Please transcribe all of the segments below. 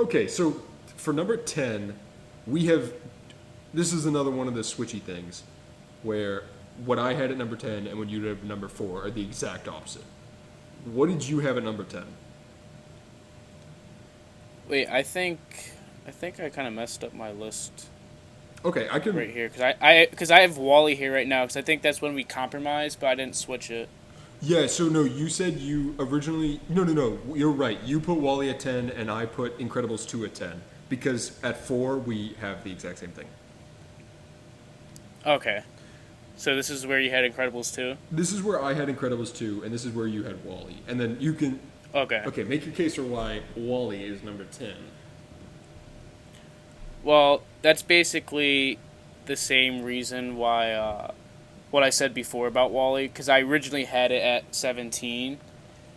Okay, so for number 10, we have. This is another one of the switchy things where what I had at number 10 and what you had at number 4 are the exact opposite. What did you have at number 10? Wait, I think I kind of messed up my list Okay, I can. right here because I have Wally here right now because I think that's when we compromised, but I didn't switch it. Yeah, so no, you said you originally. No, no, no, you're right. You put Wally at 10 and I put Incredibles 2 at 10 because at 4 we have the exact same thing. Okay, so this is where you had Incredibles 2? This is where I had Incredibles 2 and this is where you had Wally. And then you can. Okay. Okay, make your case for why Wally is number 10. Well, that's basically the same reason why what I said before about Wally, because I originally had it at 17,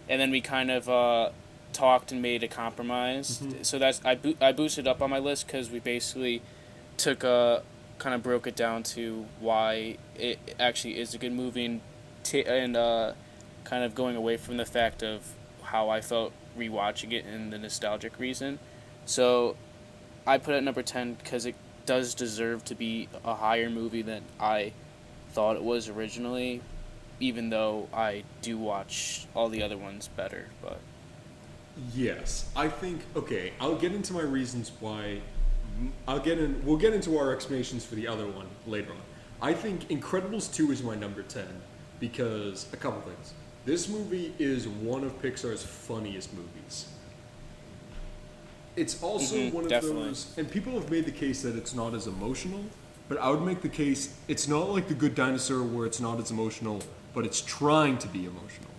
and then we kind of talked and made a compromise. Mm-hmm. So I boosted up on my list because we basically took a kind of broke it down to why it actually is a good movie and kind of going away from the fact of how I felt rewatching it and the nostalgic reason. So I put it at number 10 because it does deserve to be a higher movie than I thought it was originally, even though I do watch all the other ones better. But Yes, I think. Okay, I'll get into my reasons why. I'll get in. We'll get into our explanations for the other one later on. I think Incredibles 2 is my number 10 because a couple things. This movie is one of Pixar's funniest movies. It's also one of definitely. those, and people have made the case that it's not as emotional, but I would make the case it's not like The Good Dinosaur where it's not as emotional, but it's trying to be emotional.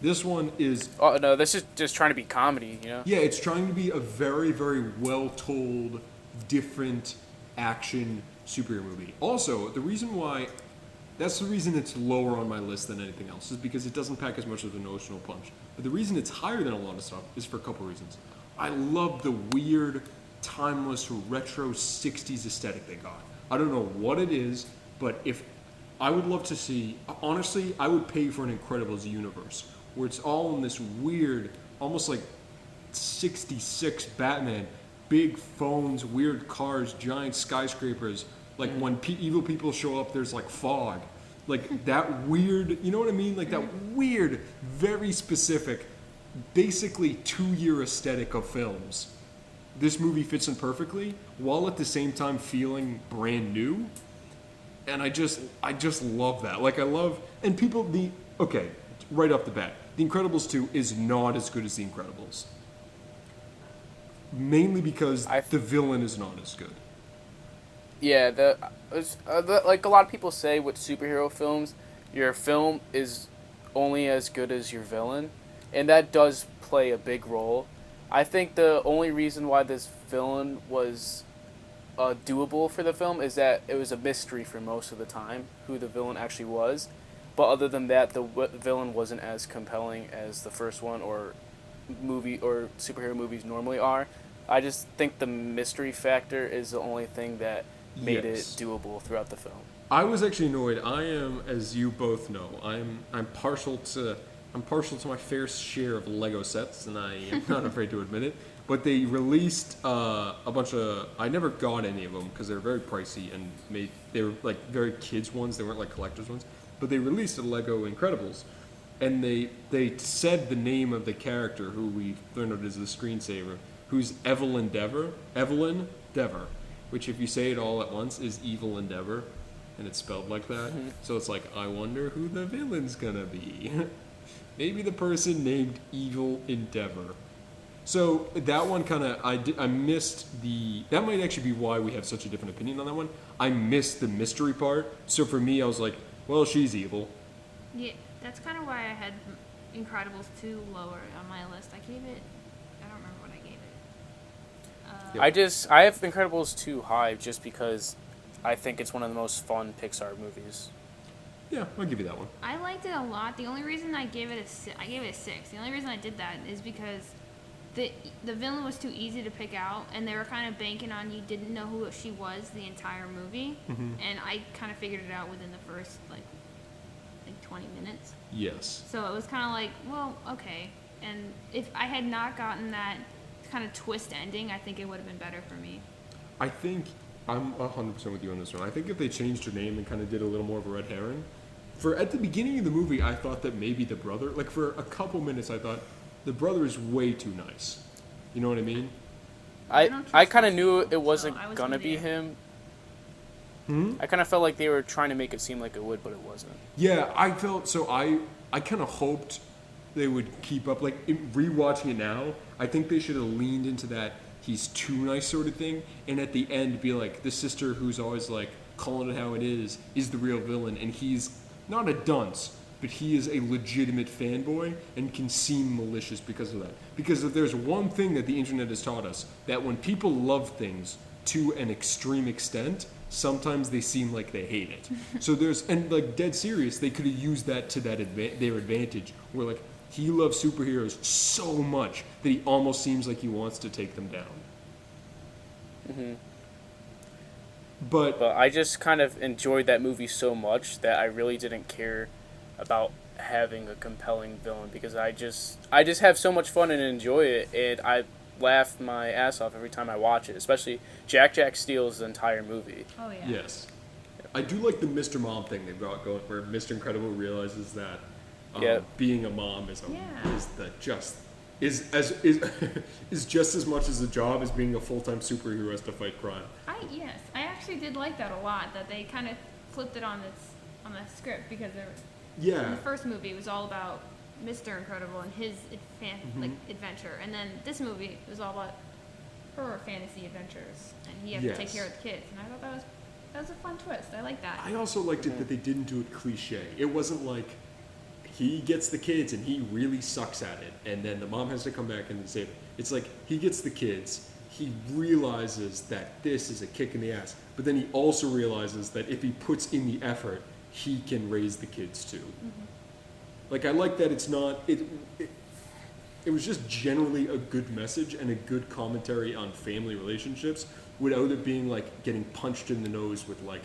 This one is, Oh no, this is just trying to be comedy, you know. yeah, it's trying to be a very, very well told, different action superhero movie. Also, the reason why, that's the reason it's lower on my list than anything else, is because it doesn't pack as much of an emotional punch. But the reason it's higher than a lot of stuff is for a couple reasons. I love the weird, timeless, retro 60s aesthetic they got. I don't know what it is, but if I would love to see, honestly, I would pay for an Incredibles universe where it's all in this weird, almost like 66 Batman, big phones, weird cars, giant skyscrapers. Like when evil people show up, there's like fog. Like that weird, you know what I mean? Like that weird, very specific, basically 2-year aesthetic of films. This movie fits in perfectly, while at the same time feeling brand new. And I just love that. Like I love, and people, okay, right off the bat, The Incredibles 2 is not as good as The Incredibles. Mainly because I the villain is not as good. Yeah, like a lot of people say with superhero films, your film is only as good as your villain, and that does play a big role. I think the only reason why this villain was doable for the film is that it was a mystery for most of the time who the villain actually was. But other than that, the villain wasn't as compelling as the first one or movie or superhero movies normally are. I just think the mystery factor is the only thing that made it Yes. doable throughout the film. I was actually annoyed. I am, as you both know, I'm partial to my fair share of Lego sets, and I am not afraid to admit it. But they released a bunch of. I never got any of them because they're very pricey and they were like very kids ones. They weren't like collectors ones. But they released a Lego Incredibles, and they said the name of the character who we learned out as the screensaver, who's Evelyn Dever, which if you say it all at once is Evil Endeavor, and it's spelled like that. So it's like, I wonder who the villain's gonna be. Maybe the person named Evil Endeavor. So that one kind of, I missed that might actually be why we have such a different opinion on that one. I missed the mystery part. So for me, I was like, well, she's evil. Yeah, that's kind of why I had Incredibles 2 lower on my list. I don't remember what I gave it. Yep. I have Incredibles 2 high just because I think it's one of the most fun Pixar movies. Yeah, I'll give you that one. I liked it a lot. The only reason I gave it I gave it a 6. The only reason I did that is because the villain was too easy to pick out, and they were kind of banking on you didn't know who she was the entire movie, and I kind of figured it out within the first like 20 minutes. Yes. So it was kind of like, well, okay. And if I had not gotten that kind kind of twist ending, I think it would have been better for me. I think I'm 100% with you on this one. I think if they changed her name and kind of did a little more of a red herring, at the beginning of the movie, I thought that maybe the brother, like for a couple minutes, I thought the brother is way too nice. You know what I mean? I kind of knew it so wasn't I was gonna with be you. him. Hmm? I kind of felt like they were trying to make it seem like it would, but it wasn't. Yeah, I felt so. I kind of hoped they would keep up. Like rewatching it now, I think they should have leaned into that he's too nice sort of thing, and at the end be like the sister who's always like calling it how it is the real villain, and he's not a dunce, but he is a legitimate fanboy and can seem malicious because of that. Because if there's one thing that the internet has taught us, that when people love things to an extreme extent, sometimes they seem like they hate it. So and like dead serious, they could have used that to their advantage, where like he loves superheroes so much that he almost seems like he wants to take them down. Hmm. But But I just kind of enjoyed that movie so much that I really didn't care about having a compelling villain, because I just have so much fun and enjoy it, and I laugh my ass off every time I watch it. Especially Jack steals the entire movie. Oh yeah. yes, I do like the Mr. Mom thing they've got going, where Mr. Incredible realizes that Yeah. being a mom is Yeah. is just as much as a job as being a full-time superhero has to fight crime. I actually did like that a lot. That they kind of flipped it on the script, because in Yeah, the first movie it was all about Mr. Incredible and his adventure, and then this movie was all about her fantasy adventures, and he had to take Yes. care of the kids. And I thought that was a fun twist. I like that. I also liked it that they didn't do it cliche. It wasn't like he gets the kids and he really sucks at it, and then the mom has to come back and save it. It's like he gets the kids, he realizes that this is a kick in the ass, but then he also realizes that if he puts in the effort, he can raise the kids too. Like I like that it's not it was just generally a good message and a good commentary on family relationships without it being like getting punched in the nose with like,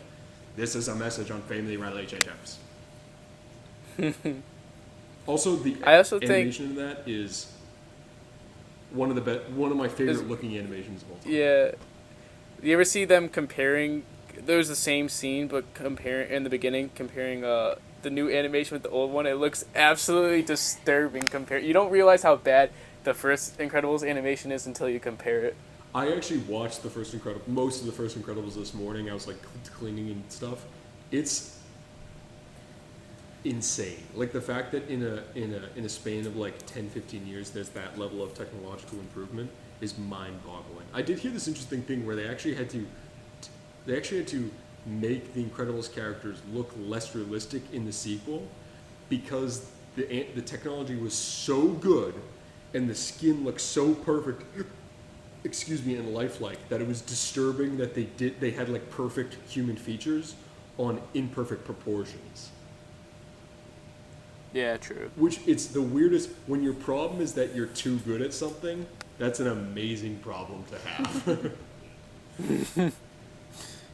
this is a message on family relationships. Also, the I also think- animation in that is one of my favorite looking animations of all time. Yeah. You ever see them comparing? There's the same scene, but in the beginning, comparing the new animation with the old one. It looks absolutely disturbing. You don't realize how bad the first Incredibles animation is until you compare it. I actually watched most of the first Incredibles this morning. I was like cleaning and stuff. It's insane. Like the fact that in a span of like 10-15 years there's that level of technological improvement is mind-boggling. I did hear this interesting thing where they actually had to make the Incredibles characters look less realistic in the sequel because the technology was so good and the skin looked so perfect and lifelike that it was disturbing that they had like perfect human features on imperfect proportions. Yeah, true. Which it's the weirdest. When your problem is that you're too good at something, that's an amazing problem to have.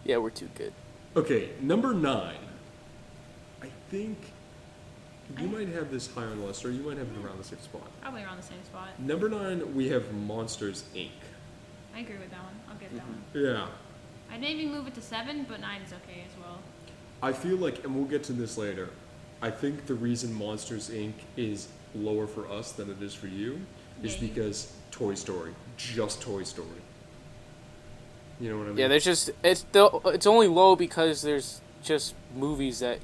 Yeah, we're too good. Okay, number 9. I think you might have this higher on the list, or you might have it around the 6th spot. Probably around the same spot. Number 9, we have Monsters, Inc. I agree with that one. I'll get that one. Yeah. I'd maybe move it to 7, but 9 is okay as well. I feel like, and we'll get to this later, I think the reason Monsters, Inc. is lower for us than it is for you is Yeah, because Toy Story. Just Toy Story. You know what I mean? Yeah, it's only low because there's just movies that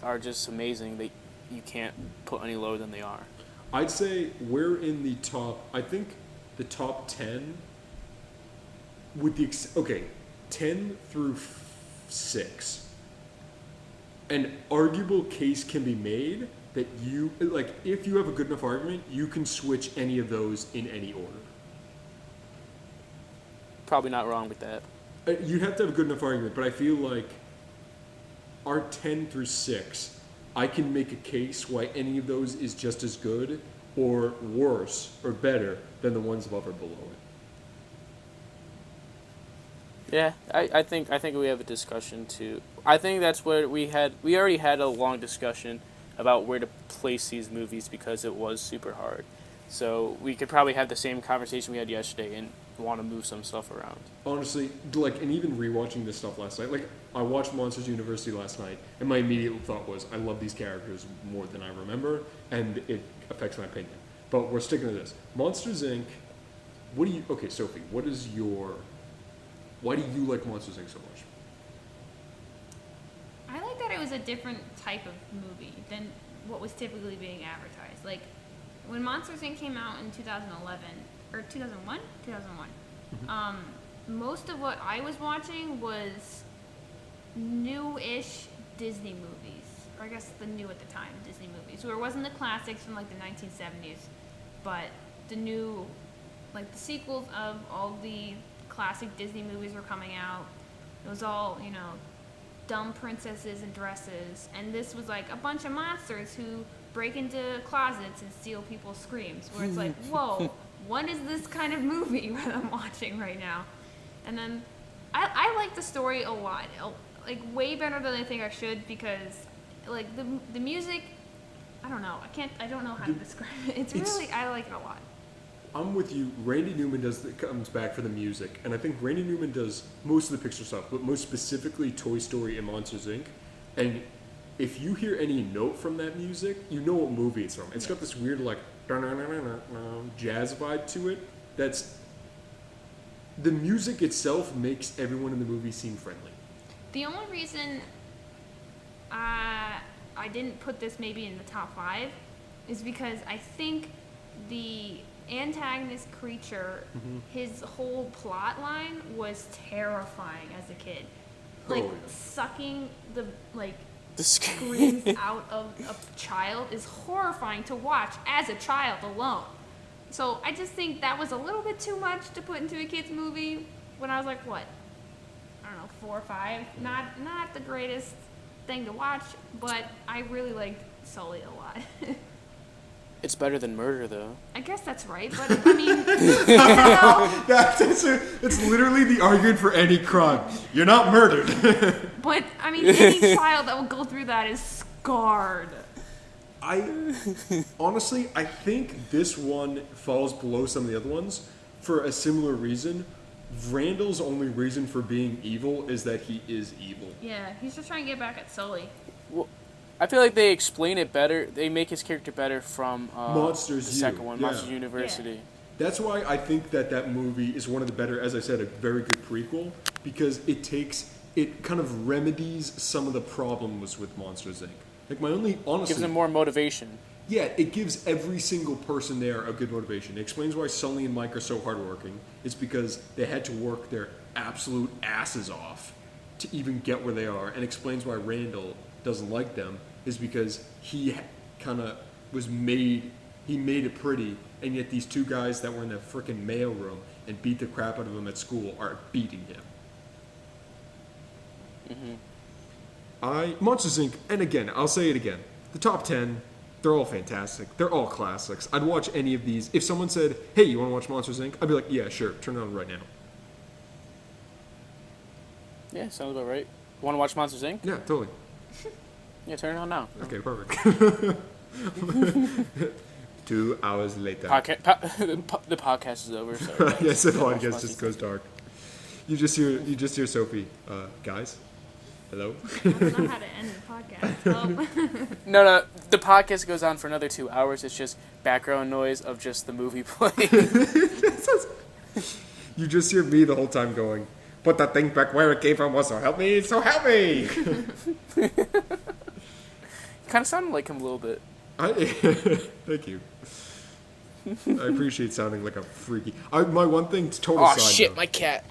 are just amazing that you can't put any lower than they are. I'd say we're in the top, I think the top 10 with the, 10 through 6. An arguable case can be made that you, like, if you have a good enough argument, you can switch any of those in any order. Probably not wrong with that. You'd have to have a good enough argument, but I feel like our 10 through 6, I can make a case why any of those is just as good or worse or better than the ones above or below it. Yeah, I think we have a discussion too. I think that's what we already had a long discussion about where to place these movies because it was super hard. So we could probably have the same conversation we had yesterday and want to move some stuff around. Honestly, like, and even rewatching this stuff last night, like, I watched Monsters University last night, and my immediate thought was, I love these characters more than I remember, and it affects my opinion. But we're sticking to this. Monsters, Inc., okay, Sophie, why do you like Monsters, Inc. so much? I like that it was a different type of movie than what was typically being advertised. Like, when Monsters, Inc. came out in 2011, or 2001? 2001. Most of what I was watching was new-ish Disney movies, or I guess the new at the time Disney movies, where it wasn't the classics from like the 1970s, but the new, like the sequels of all the classic Disney movies were coming out. It was all, dumb princesses in dresses, and this was like a bunch of monsters who break into closets and steal people's screams, where it's like, whoa, what is this kind of movie that I'm watching right now? And then I like the story a lot, like way better than I think I should, because like the music, I don't know, I don't know how to describe it. It's really, I like it a lot. I'm with you. Randy Newman comes back for the music, and I think Randy Newman does most of the Pixar stuff, but most specifically Toy Story and Monsters, Inc. And if you hear any note from that music, you know what movie it's from. It's got this weird, like, jazz vibe to it. The music itself makes everyone in the movie seem friendly. The only reason I didn't put this maybe in the top 5 is because I think the antagonist creature, his whole plot line was terrifying as a kid. Like, sucking the screams out of a child is horrifying to watch as a child alone. So I just think that was a little bit too much to put into a kid's movie when I was like, what? I don't know, 4 or 5. Not the greatest thing to watch, but I really liked Sully a lot. It's better than Murder, though. I guess that's right, but I mean, It's literally the argument for any crime. You're not murdered. but I mean, any child that will go through that is scarred. Honestly, I think this one falls below some of the other ones for a similar reason. Randall's only reason for being evil is that he is evil. Yeah, he's just trying to get back at Sully. Well, I feel like they explain it better. They make his character better from Monsters the U. second one, Yeah. Monsters University. Yeah. That's why I think that movie is one of the better, as I said, a very good prequel, because it kind of remedies some of the problems with Monsters, Inc. Like, Gives them more motivation. Yeah, it gives every single person there a good motivation. It explains why Sully and Mike are so hardworking. It's because they had to work their absolute asses off to even get where they are, and explains why Randall doesn't like them is because he kind of made it pretty, and yet these two guys that were in the frickin' mail room and beat the crap out of him at school are beating him. Monsters, Inc., and again, I'll say it again, the top 10, they're all fantastic. They're all classics. I'd watch any of these. If someone said, hey, you want to watch Monsters, Inc.? I'd be like, yeah, sure, turn it on right now. Yeah, sounds about right. Want to watch Monsters, Inc.? Yeah, totally. Yeah, turn it on now. Okay, perfect. 2 hours later. The podcast is over. Sorry. Yes, the podcast just goes dark. You just hear Sophie. Guys, hello. I don't know how to end the podcast. Oh. No, the podcast goes on for another 2 hours. It's just background noise of just the movie playing. You just hear me the whole time going, put that thing back where it came from. So help me, so help me. Kind of sounded like him a little bit. Thank you. I appreciate sounding like a freaky. My one thing, total Oh side shit, note. my cat.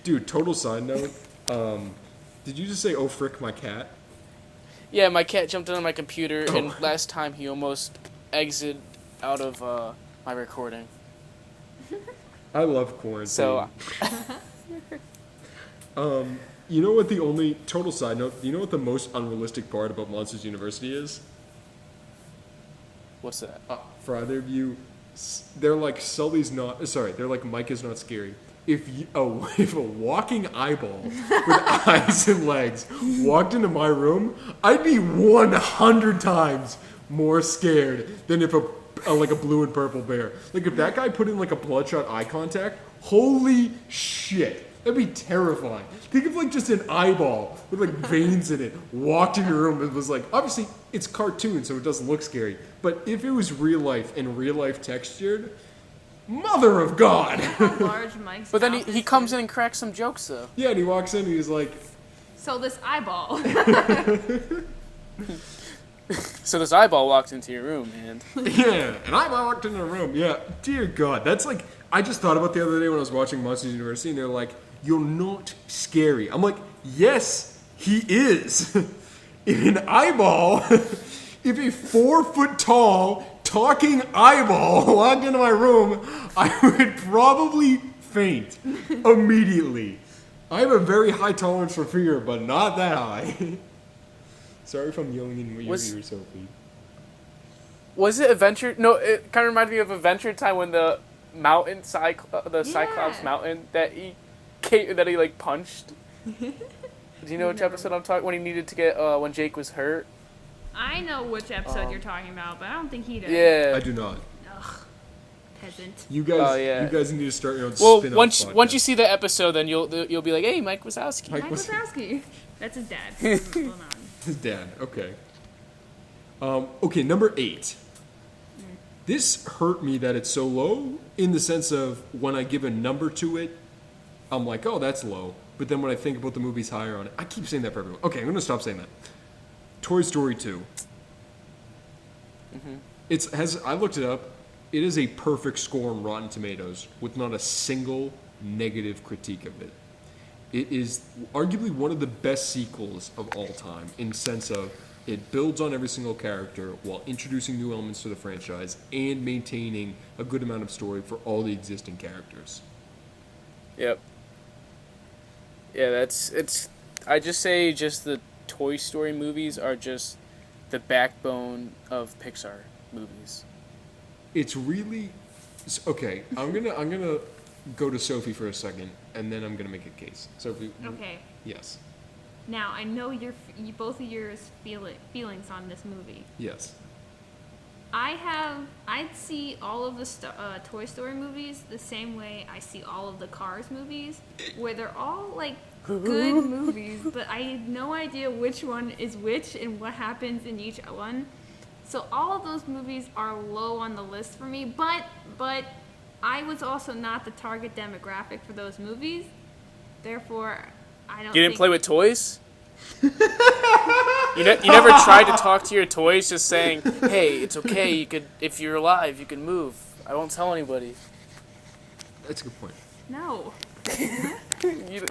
Dude, total side note. Did you just say, oh frick, my cat? Yeah, my cat jumped on my computer, and last time he almost exited out of my recording. I love quarantine. So, you know what the only, total side note, you know what the most unrealistic part about Monsters University is? what's that? For either of you, they're like they're like Mike is not scary. If a walking eyeball with eyes and legs walked into my room, I'd be 100 times more scared than if like a blue and purple bear. Like if that guy put in like a bloodshot eye contact, holy shit. That'd be terrifying. Think of like just an eyeball with like veins in it walked in your room and was like, obviously it's cartoon so it doesn't look scary. But if it was real life and real life textured, mother of God. How large Mike's But then mouth he is, comes too. in and cracks some jokes though. Yeah, and he walks in and he's like, So this eyeball. So this eyeball walked into your room, and yeah, and I walked in the room. Yeah, dear God, that's like, I just thought about the other day when I was watching Monsters University, and they're like, you're not scary. I'm like, yes, he is. If an eyeball, if a 4-foot tall talking eyeball walked into my room, I would probably faint immediately. I have a very high tolerance for fear, but not that high. Sorry if I'm yelling in your ear, Sophie. was it Adventure? No, it kind of reminded me of Adventure Time when the mountain Cyclops mountain that he like punched. Do you know which episode I'm talking? When he needed to get when Jake was hurt. I know which episode you're talking about, but I don't think he does. Yeah. I do not. Ugh, peasant. You guys, Oh, yeah. you guys need to start your own Well, spin-off podcast. once you see the episode, then you'll be like, hey, Mike Wazowski. Mike Mike was- Wazowski. That's his dad. Hold on. His dad. Okay. Okay, number 8. This hurt me that it's so low in the sense of when I give a number to it, I'm like, oh, that's low. But then when I think about the movies higher on it, I keep saying that for everyone. Okay, I'm going to stop saying that. Toy Story 2. I looked it up. It is a perfect score on Rotten Tomatoes with not a single negative critique of it. It is arguably one of the best sequels of all time in sense of it builds on every single character while introducing new elements to the franchise and maintaining a good amount of story for all the existing characters. Yep. Yeah, it's. I just say just the Toy Story movies are just the backbone of Pixar movies. It's really okay. I'm gonna go to Sophie for a second, and then I'm gonna make a case. Sophie. Okay. Yes. Now I know both of yours feelings on this movie. Yes. I'd see all of the Toy Story movies the same way I see all of the Cars movies, where they're all like good movies, but I have no idea which one is which and what happens in each one. So all of those movies are low on the list for me, but I was also not the target demographic for those movies. Therefore, I don't. You didn't play with toys? You never tried to talk to your toys, just saying, "Hey, it's okay. You could, if you're alive, you can move. I won't tell anybody." That's a good point. No. You-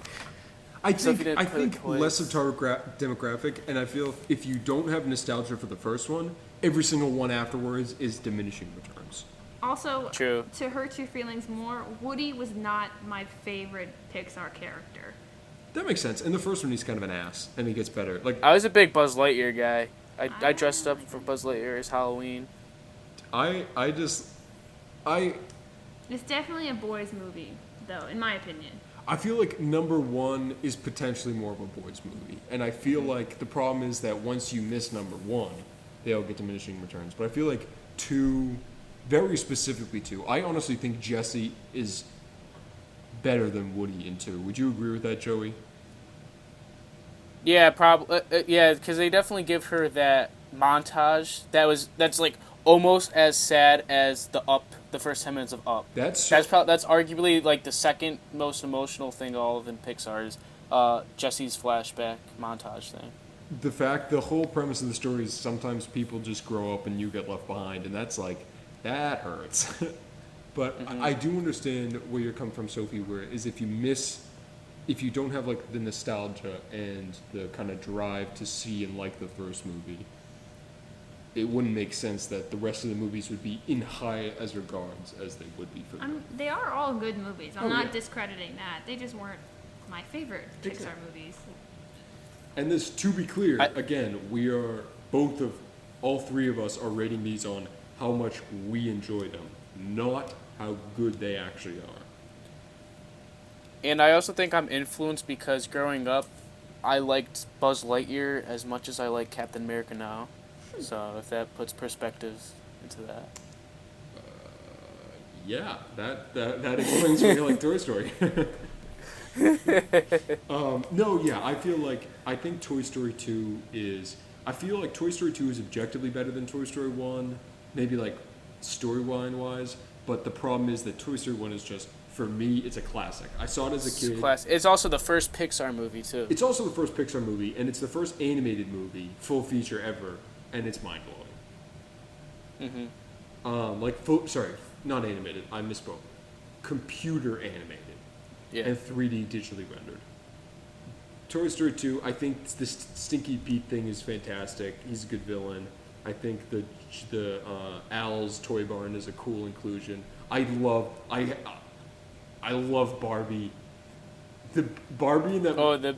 I Sophie think didn't play with toys. less of target demographic, and I feel if you don't have nostalgia for the first one, every single one afterwards is diminishing returns. Also, True. to hurt your feelings more, Woody was not my favorite Pixar character. That makes sense. In the first one, he's kind of an ass, and he gets better. Like I was a big Buzz Lightyear guy. I dressed up for Buzz Lightyear as Halloween. I It's definitely a boys' movie, though, in my opinion. I feel like number 1 is potentially more of a boys' movie, and I feel like the problem is that once you miss number 1, they all get diminishing returns. But I feel like 2, very specifically 2, I honestly think Jesse is better than Woody in 2. Would you agree with that, Joey? Yeah, probably. Yeah, because they definitely give her that montage. That's like almost as sad as the first 10 minutes of Up. That's arguably like the second most emotional thing all of in Pixar's Jesse's flashback montage thing. The whole premise of the story is sometimes people just grow up and you get left behind, and that's like, that hurts. But I do understand where you're coming from, Sophie, where is if you don't have like the nostalgia and the kind of drive to see and like the first movie, it wouldn't make sense that the rest of the movies would be in high as regards as they would be for them. They are all good movies. I'm Oh, not yeah. discrediting that. They just weren't my favorite Pixar Exactly. movies. And this, to be clear, again, we are all three of us are rating these on how much we enjoy them, not how good they actually are. And I also think I'm influenced because growing up, I liked Buzz Lightyear as much as I like Captain America now. So if that puts perspective into that. Yeah, that explains why you like Toy Story. No, yeah, I think Toy Story 2 is. I feel like Toy Story 2 is objectively better than Toy Story 1, maybe like storyline wise. But the problem is that Toy Story 1 is just, for me, it's a classic. I saw it as a kid. It's also the first Pixar movie too. It's also the first Pixar movie, and it's the first animated movie, full feature ever, and it's mind blowing. Sorry, not animated. I misspoke. Computer animated. Yeah. And 3D digitally rendered. Toy Story 2, I think this Stinky Pete thing is fantastic. He's a good villain. I think the Al's Toy Barn is a cool inclusion. I love Barbie. The Barbie in that. Oh, the.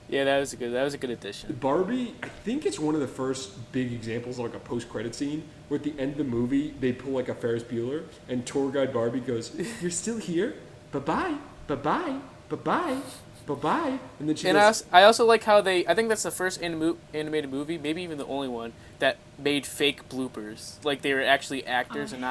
Yeah, that was a good addition. Barbie, I think it's one of the first big examples of like a post-credit scene where at the end of the movie they pull like a Ferris Bueller and tour guide Barbie goes, "You're still here? Bye-bye, bye-bye, bye-bye, bye-bye." And then she goes, I also like how I think that's the first animated movie, maybe even the only one, that made fake bloopers. Like they were actually actors and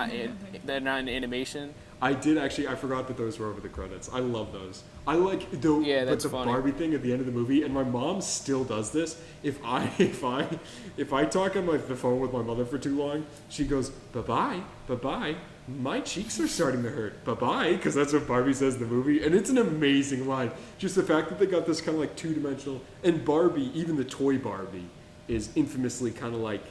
they're not in animation. I forgot that those were over the credits. I love those. I like that's the funny. Barbie thing at the end of the movie, and my mom still does this. If I talk on the phone with my mother for too long, she goes, "Bye-bye, bye-bye. My cheeks are starting to hurt. Bye-bye," because that's what Barbie says in the movie, and it's an amazing line. Just the fact that they got this kind of like two-dimensional, and Barbie, even the toy Barbie, is infamously kind of like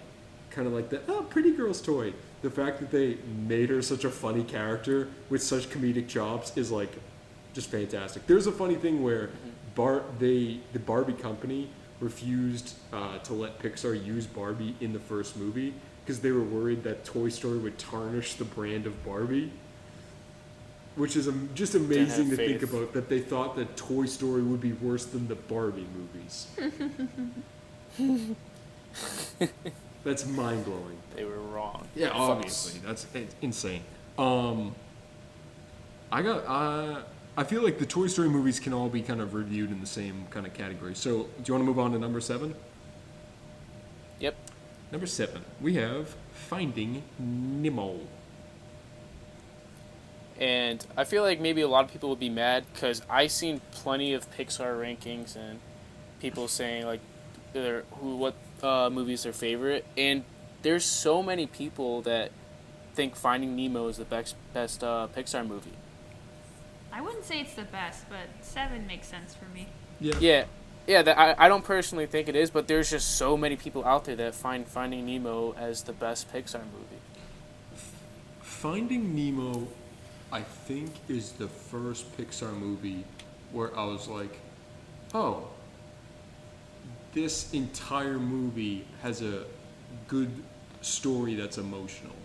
the pretty girl's toy. The fact that they made her such a funny character with such comedic chops is like just fantastic. There's a funny thing where the Barbie company refused to let Pixar use Barbie in the first movie because they were worried that Toy Story would tarnish the brand of Barbie, which is just amazing to think about, that they thought that Toy Story would be worse than the Barbie movies. That's mind-blowing. They were wrong. Yeah, obviously. That's insane. I feel like the Toy Story movies can all be kind of reviewed in the same kind of category. So, do you want to move on to number 7? Yep. Number 7, we have Finding Nemo. And I feel like maybe a lot of people would be mad because I've seen plenty of Pixar rankings and people saying like what movie is their favorite, and there's so many people that think Finding Nemo is the best Pixar movie. I wouldn't say it's the best, but 7 makes sense for me. Yeah. I don't personally think it is, but there's just so many people out there that find Finding Nemo as the best Pixar movie. Finding Nemo, I think, is the first Pixar movie where I was like, oh, this entire movie has a good story that's emotional.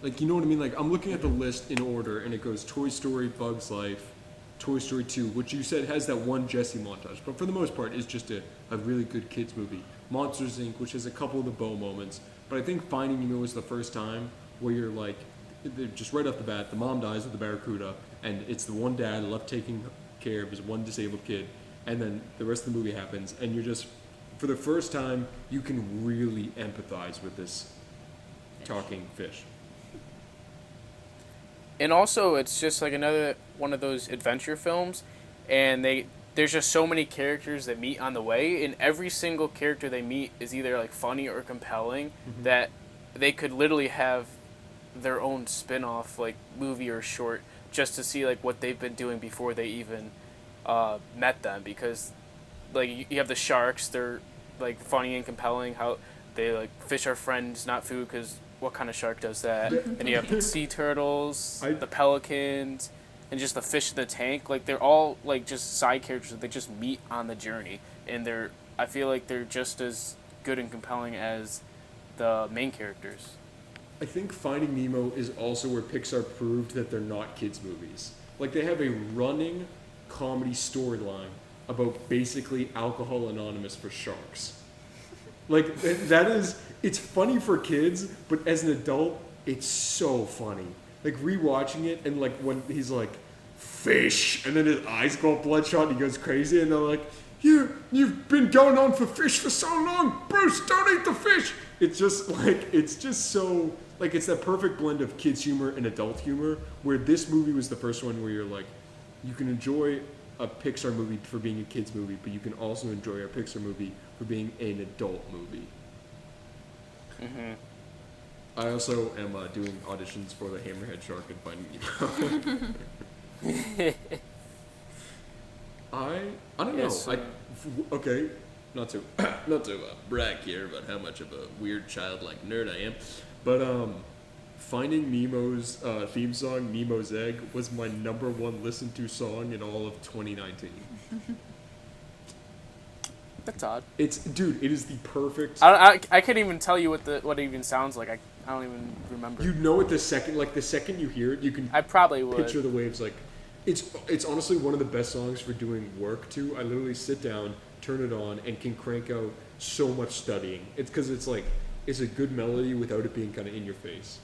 Like, you know what I mean? Like, I'm looking at the list in order, and it goes Toy Story, Bug's Life, Toy Story 2, which you said has that one Jessie montage, but for the most part, it's just a really good kids movie. Monsters, Inc., which has a couple of the Bo moments, but I think Finding Nemo was the first time where you're like, just right off the bat, the mom dies with the barracuda, and it's the one dad left taking care of his one disabled kid, and then the rest of the movie happens, and you're just, for the first time, you can really empathize with this talking fish. And also, it's just like another one of those adventure films, and there's just so many characters that meet on the way, and every single character they meet is either like funny or compelling, that they could literally have their own spin-off like movie or short just to see like what they've been doing before they even met them, because like you have the sharks, they're like funny and compelling, how they like fish are friends not food, because what kind of shark does that? And you have the sea turtles, the pelicans, and just the fish in the tank. Like they're all like just side characters that they just meet on the journey, and I feel like they're just as good and compelling as the main characters. I think Finding Nemo is also where Pixar proved that they're not kids' movies. Like, they have a running comedy storyline about basically Alcohol Anonymous for sharks. Like, it's funny for kids, but as an adult, it's so funny. Like, rewatching it, and like when he's like, fish, and then his eyes go bloodshot and he goes crazy, and they're like, you've been going on for fish for so long, Bruce, don't eat the fish. It's just so like it's that perfect blend of kids humor and adult humor. Where this movie was the first one where you're like, you can enjoy a Pixar movie for being a kids movie, but you can also enjoy a Pixar movie for being an adult movie. Mm-hmm. I also am doing auditions for the Hammerhead Shark and Finding Nemo. I don't know. Yes, Okay, not to brag here about how much of a weird childlike nerd I am, but Finding Nemo's theme song, Nemo's Egg, was my #1 listened to song in all of 2019. That's odd. It is the perfect. I can't even tell you what it even sounds like. I don't even remember. You know it the second you hear it, you can I probably would. picture the waves. Like, it's honestly one of the best songs for doing work to. I literally sit down, turn it on, and can crank out so much studying. It's because it's a good melody without it being kind of in your face.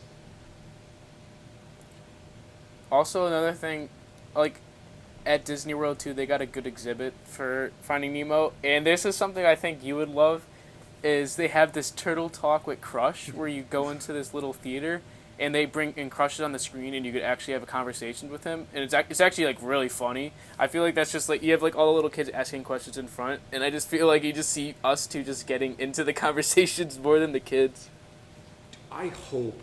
Also, another thing, like, at Disney World, too, they got a good exhibit for Finding Nemo. And this is something I think you would love, is they have this Turtle Talk with Crush, where you go into this little theater, and they bring and Crush is on the screen, and you could actually have a conversation with him. And it's actually, like, really funny. I feel like that's just, like, you have, like, all the little kids asking questions in front, and I just feel like you just see us two just getting into the conversations more than the kids. I hope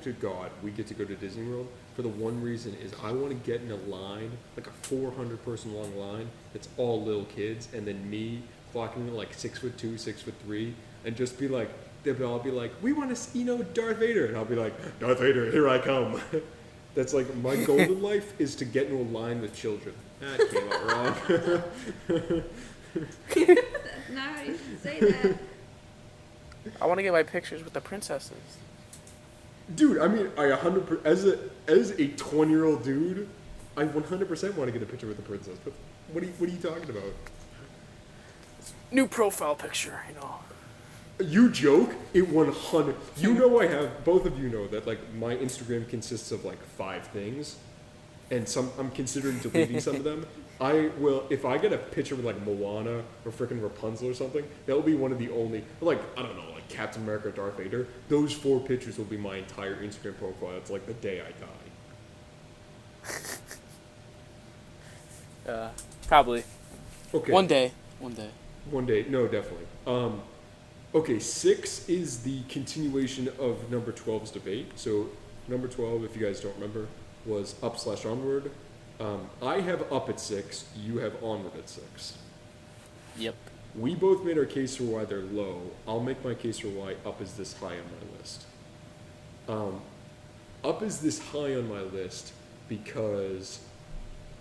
to God we get to go to Disney World for the one reason is I want to get in a line, like a 400-person long line, that's all little kids, and then me clocking in like 6'2", 6'3", and just be like, they'll all be like, we want to see, Darth Vader, and I'll be like, Darth Vader, here I come. That's like my goal in life is to get into a line with children. That came out wrong. That's not how you should say that. I want to get my pictures with the princesses. Dude, I mean, I 100% as a 20-year-old dude, I 100% want to get a picture with the princess. But what are you talking about? New profile picture, You joke? It 100. I have. Both of you know that like my Instagram consists of like 5 things, and I'm considering deleting some of them. I will if I get a picture with like Moana or freaking Rapunzel or something. That will be one of the only I don't know. Captain America or Darth Vader, those 4 pictures will be my entire Instagram profile. It's like the day I die. Probably. Okay. One day. One day. No, definitely. Okay, 6 is the continuation of number 12's debate. So number 12, if you guys don't remember, was Up/Onward. I have Up at 6. You have Onward at 6. Yep. We both made our case for why they're low. I'll make my case for why Up is this high on my list. Up is this high on my list because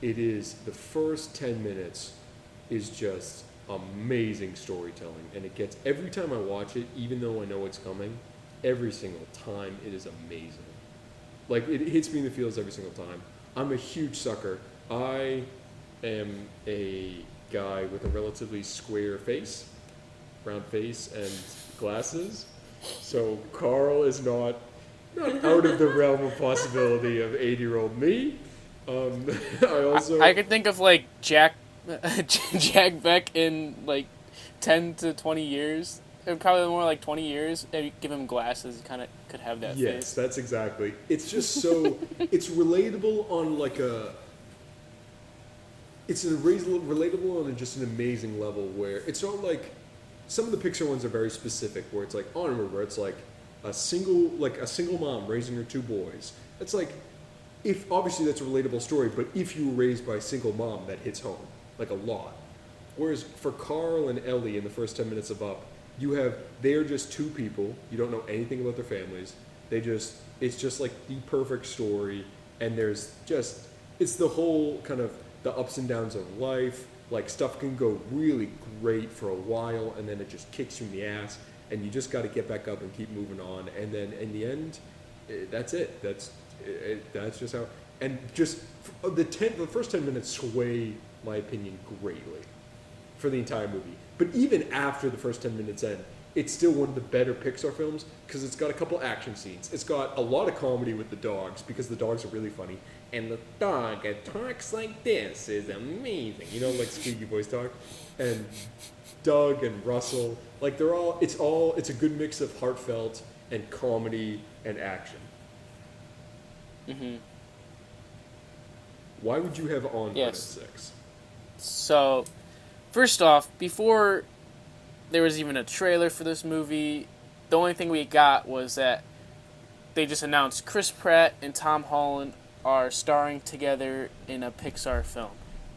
it is the first 10 minutes is just amazing storytelling, and it gets every time I watch it, even though I know what's coming, every single time it is amazing. Like it hits me in the feels every single time. I'm a huge sucker. I am a guy with a relatively square face, round face, and glasses. So Carl is not out of the realm of possibility of 80-year-old me. I could think of like Jack Beck in like 10 to 20 years. Probably more like 20 years. If you give him glasses, kind of could have that face. Yes, that's exactly. It's just so it's relatable on like a. It's relatable on just an amazing level where it's not like some of the Pixar ones are very specific where it's like Onward where it's like a single mom raising her 2 boys. It's like if obviously that's a relatable story, but if you were raised by a single mom, that hits home like a lot. Whereas for Carl and Ellie in the first 10 minutes of Up, they are just 2 people. You don't know anything about their families. It's just like the perfect story, and it's the whole kind of the ups and downs of life. Like stuff can go really great for a while, and then it just kicks you in the ass, and you just got to get back up and keep moving on. And then in the end, that's it. That's just how. And just the first 10 minutes sway my opinion greatly for the entire movie. But even after the first 10 minutes end, it's still one of the better Pixar films because it's got a couple action scenes. It's got a lot of comedy with the dogs because the dogs are really funny. And the dog that talks like this is amazing. Like squeaky voice talk. And Doug and Russell, like it's a good mix of heartfelt and comedy and action. Mm-hmm. Why would you have Onward Yes. at 6? So, first off, before there was even a trailer for this movie, the only thing we got was that they just announced Chris Pratt and Tom Holland are starring together in a Pixar film,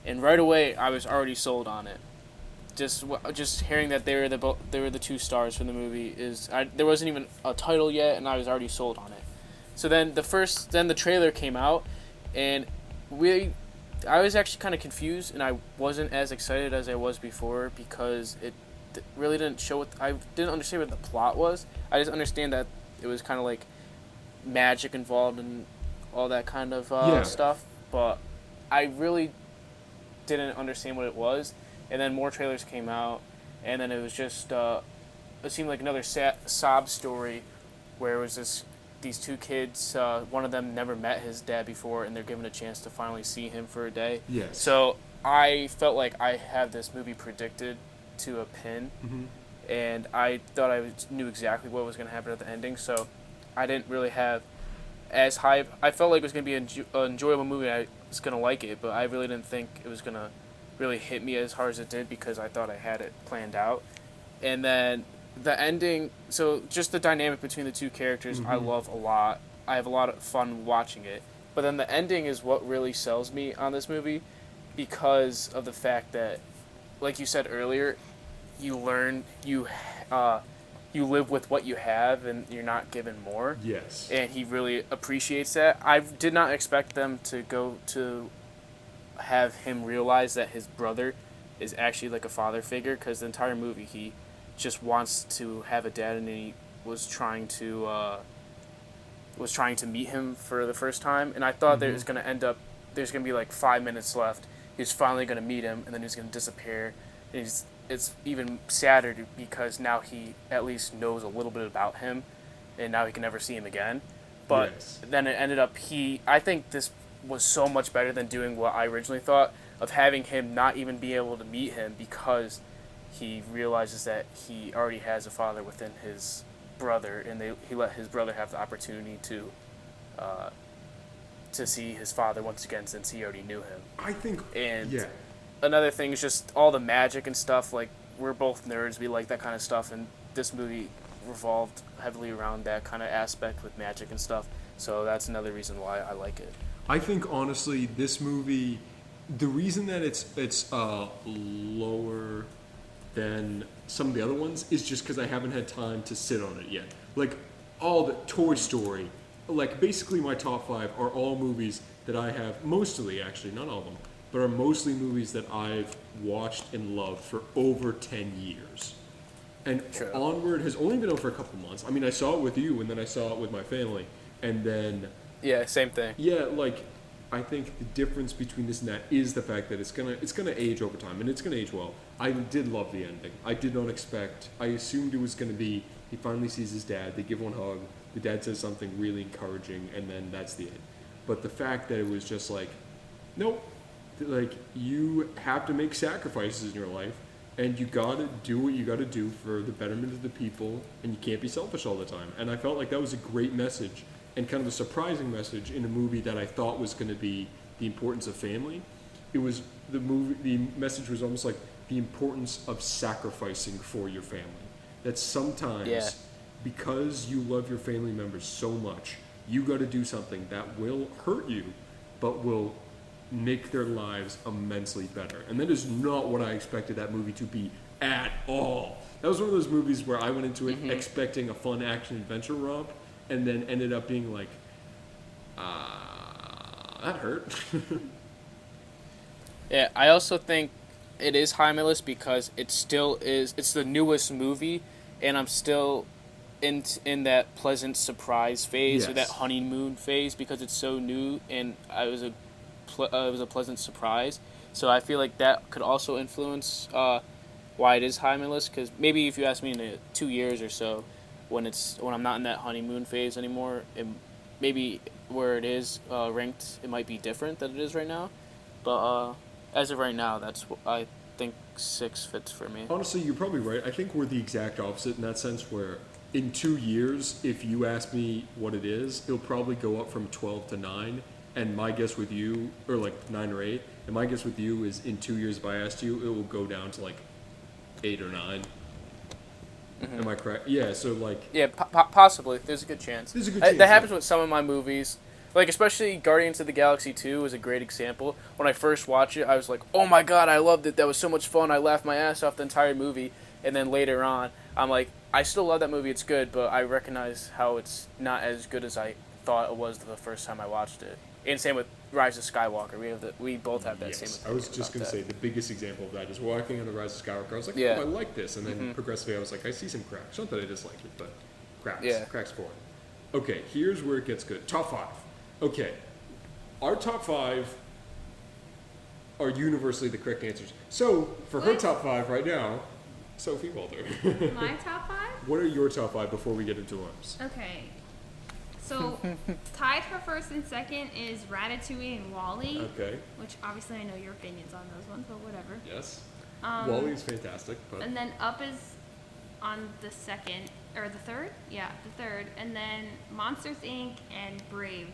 and right away I was already sold on it. Just hearing that they were the two stars for the movie there wasn't even a title yet, and I was already sold on it. So then the trailer came out, and I was actually kind of confused, and I wasn't as excited as I was before because it really didn't show I didn't understand what the plot was. I just understand that it was kind of like magic involved and all that kind of stuff, but I really didn't understand what it was. And then more trailers came out, and then it was just it seemed like another sob story where it was these two kids, one of them never met his dad before, and they're given a chance to finally see him for a day. Yes. So I felt like I had this movie predicted to a pin, and I thought I knew exactly what was going to happen at the ending, so I didn't really have as high. I felt like it was going to be an enjoyable movie, and I was going to like it, but I really didn't think it was going to really hit me as hard as it did because I thought I had it planned out. And then the ending, so just the dynamic between the two characters, I love a lot. I have a lot of fun watching it. But then the ending is what really sells me on this movie because of the fact that, like you said earlier, you learn, you live with what you have and you're not given more. Yes. And he really appreciates that. I did not expect them to go to have him realize that his brother is actually like a father figure, because the entire movie he just wants to have a dad, and he was trying to meet him for the first time, and I thought there's going to be like 5 minutes left. He's finally going to meet him, and then he's going to disappear. And it's even sadder because now he at least knows a little bit about him, and now he can never see him again. But then it ended up I think this was so much better than doing what I originally thought, of having him not even be able to meet him because he realizes that he already has a father within his brother, and he let his brother have the opportunity to see his father once again since he already knew him. I think, and another thing is just all the magic and stuff. Like, we're both nerds, we like that kind of stuff, and this movie revolved heavily around that kind of aspect with magic and stuff. So that's another reason why I like it. I think honestly, this movie, the reason that it's lower than some of the other ones is just because I haven't had time to sit on it yet. Like, all the Toy Story, like basically my top 5 are all movies that I have, mostly actually, not all of them, but are mostly movies that I've watched and loved for over 10 years. And True. Onward has only been out for a couple months. I mean, I saw it with you, and then I saw it with my family, and then... Yeah, same thing. Yeah, like, I think the difference between this and that is the fact that it's gonna age over time, and it's gonna age well. I did love the ending. I did not expect... I assumed it was gonna be, he finally sees his dad, they give one hug, the dad says something really encouraging, and then that's the end. But the fact that it was just like, nope, like, you have to make sacrifices in your life, and you gotta do what you gotta do for the betterment of the people, and you can't be selfish all the time. And I felt like that was a great message, and kind of a surprising message in a movie that I thought was gonna be the importance of family. It was, the message was almost like the importance of sacrificing for your family. That sometimes, because you love your family members so much, you gotta do something that will hurt you, but will make their lives immensely better. And that is not what I expected that movie to be at all. That was one of those movies where I went into it expecting a fun action adventure romp, and then ended up being like, that hurt. Yeah, I also think it is high on my list because it's the newest movie, and I'm still in that pleasant surprise phase, or that honeymoon phase, because it's so new, and it was a pleasant surprise. So I feel like that could also influence why it is high on my list. Because maybe if you ask me in 2 years or so, when I'm not in that honeymoon phase anymore, maybe where it is ranked, it might be different than it is right now. But as of right now, that's what I think 6 fits for me. Honestly, you're probably right. I think we're the exact opposite in that sense where in 2 years, if you ask me what it is, it'll probably go up from 12 to 9. And my guess with you, or like 9 or 8, and my guess with you is in 2 years, if I asked you, it will go down to like 8 or 9. Mm-hmm. Am I correct? Yeah, so like... Yeah, possibly. There's a good chance. There's a good chance. That happens with some of my movies. Like, especially Guardians of the Galaxy 2 is a great example. When I first watched it, I was like, oh my god, I loved it. That was so much fun. I laughed my ass off the entire movie. And then later on, I'm like, I still love that movie. It's good, but I recognize how it's not as good as I thought it was the first time I watched it. And same with Rise of Skywalker. We both have that same opinion. I was just going to say, the biggest example of that is walking on the Rise of Skywalker. I was like, Yeah. oh, I like this. And then progressively, I was like, I see some cracks. Not that I dislike it, but cracks. Yeah. Cracks for it. Okay, here's where it gets good. Top 5. Okay. Our top 5 are universally the correct answers. So, for her What? top 5 right now, Sophie Walter. My top 5? What are your top 5 before we get into ours? Okay. So, tied for first and second is Ratatouille and Wall-E, Okay. which obviously I know your opinions on those ones, but whatever. Yes. Um, Wall-E is fantastic, but... And then Up is on the second, or the third? Yeah, the third. And then Monsters, Inc. and Brave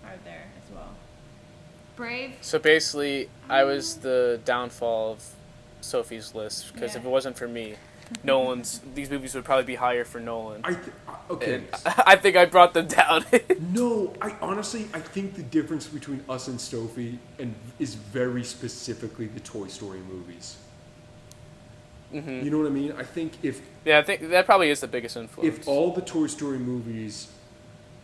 are there as well. Brave, So basically, I was the downfall of Sophie's list, because if Yeah. it wasn't for me, these movies would probably be higher for Nolan. Okay. And I think I brought them down. No, I think the difference between us and Sophie is very specifically the Toy Story movies. Mm-hmm. You know what I mean? I think if Yeah, I think that probably is the biggest influence. if all the Toy Story movies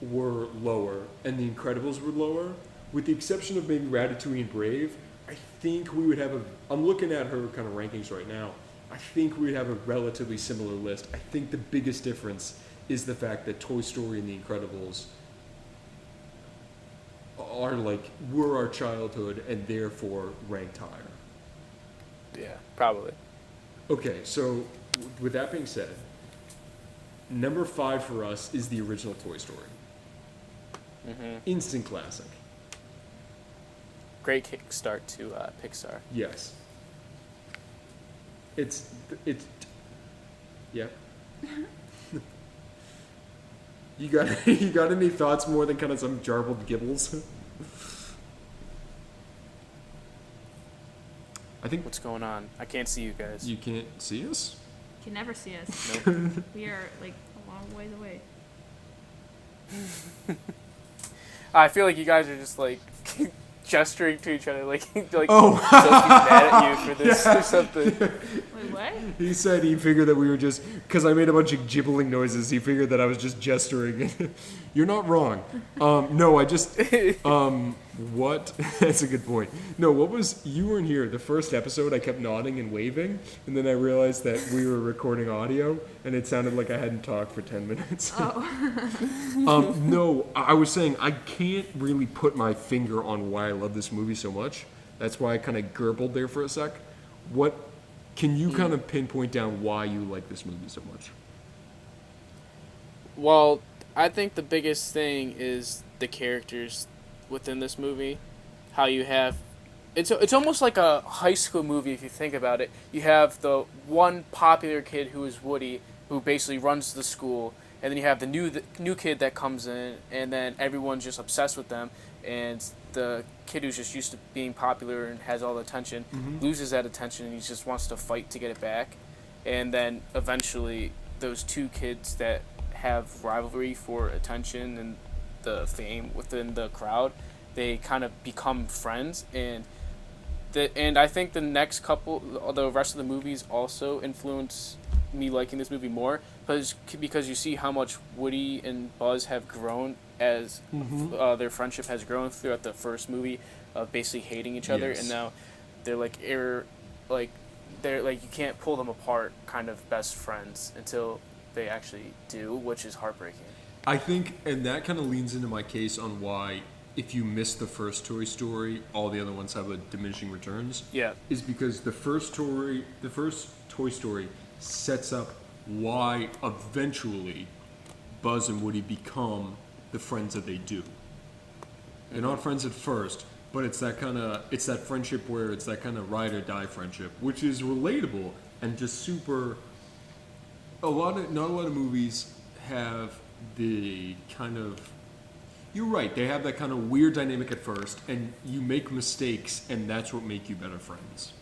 were lower and The Incredibles were lower, with the exception of maybe Ratatouille and Brave, I think we would have I'm looking at her kind of rankings right now. I think we'd have a relatively similar list. I think the biggest difference is the fact that Toy Story and The Incredibles were our childhood and therefore ranked higher. Yeah, probably. Okay, so with that being said, number 5 for us is the original Toy Story. Mm-hmm. Instant classic. Great kickstart to Pixar. Yes. It's yeah. You got any thoughts more than kind of some jarbled gibbles? I think What's going on? I can't see you guys. you can't see us. you can never see us. Nope. We are like a long ways away. I feel like you guys are just like gesturing to each other, like Oh. Sophie's mad at you for this or something. Wait, what? He said he figured that we were just because I made a bunch of gibbling noises. He figured that I was just gesturing. You're not wrong. No, I just what? That's a good point. No, what was you weren't here the first episode? I kept nodding and waving, and then I realized that we were recording audio, and it sounded like I hadn't talked for 10 minutes. Oh. No, I was saying I can't really put my finger on why I love this movie so much. That's why I kind of gurgled there for a sec. What can you kind of pinpoint down why you like this movie so much? Well, I think the biggest thing is the characters within this movie. How you have it's almost like a high school movie if you think about it. You have the one popular kid who is Woody, who basically runs the school, and then you have the new kid that comes in, and then everyone's just obsessed with them, and the kid who's just used to being popular and has all the attention loses that attention, and he just wants to fight to get it back. And then eventually those two kids that have rivalry for attention and the fame within the crowd, they kind of become friends, and I think the rest of the movies also influence me liking this movie more, because you see how much Woody and Buzz have grown as their friendship has grown throughout the first movie of basically hating each other, Yes. and now they're they're like you can't pull them apart, kind of best friends until they actually do, which is heartbreaking. I think, and that kind of leans into my case on why, if you miss the first Toy Story, all the other ones have a diminishing returns. Yeah. Is because the first Toy Story sets up why eventually Buzz and Woody become the friends that they do. They're not friends at first, but it's that friendship where it's that kind of ride or die friendship, which is relatable and just super. Not a lot of movies have the kind of. You're right. They have that kind of weird dynamic at first, and you make mistakes, and that's what make you better friends.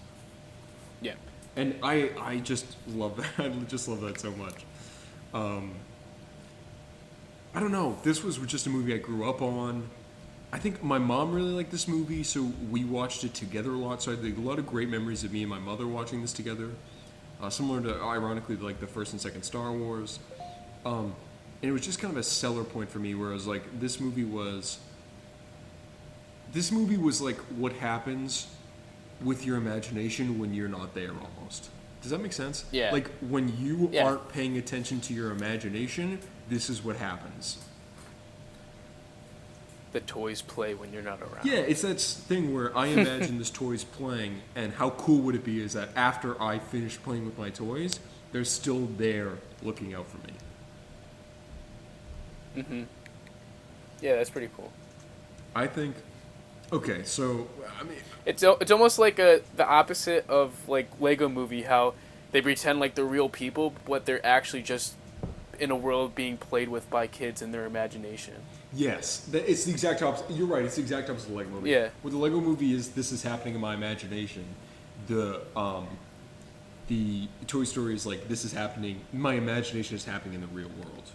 Yeah. And I just love that. I just love that so much. I don't know. This was just a movie I grew up on. I think my mom really liked this movie, so we watched it together a lot. So I had a lot of great memories of me and my mother watching this together. Similar to, ironically, like the first and second Star Wars. And it was just kind of a seller point for me, where I was like, this movie was like what happens with your imagination when you're not there almost. Does that make sense? Yeah. Like when you aren't paying attention to your imagination, this is what happens. The toys play when you're not around. Yeah, it's that thing where I imagine this toys playing, and how cool would it be is that after I finish playing with my toys, they're still there looking out for me. Mm-hmm. Yeah, that's pretty cool. I think. Okay, so I mean, it's almost like the opposite of like Lego Movie, how they pretend like they're real people, but they're actually just in a world being played with by kids in their imagination. Yes, it's the exact opposite. You're right. It's the exact opposite of the Lego Movie. Yeah. What the Lego Movie is, this is happening in my imagination. The Toy Story is like, this is happening. My imagination is happening in the real world.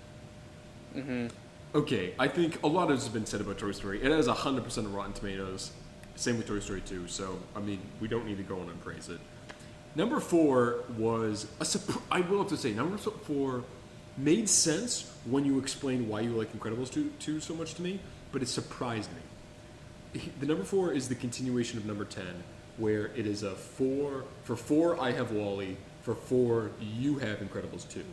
Mm-hmm. Okay, I think a lot has been said about Toy Story. It has 100% of Rotten Tomatoes. Same with Toy Story 2. So I mean, we don't need to go on and praise it. Number 4 was I will have to say, number 4 made sense when you explained why you like Incredibles 2 so much to me, but it surprised me. The number 4 is the continuation of number 10, where it is a 4. For 4, I have WALL-E. For 4, you have Incredibles 2.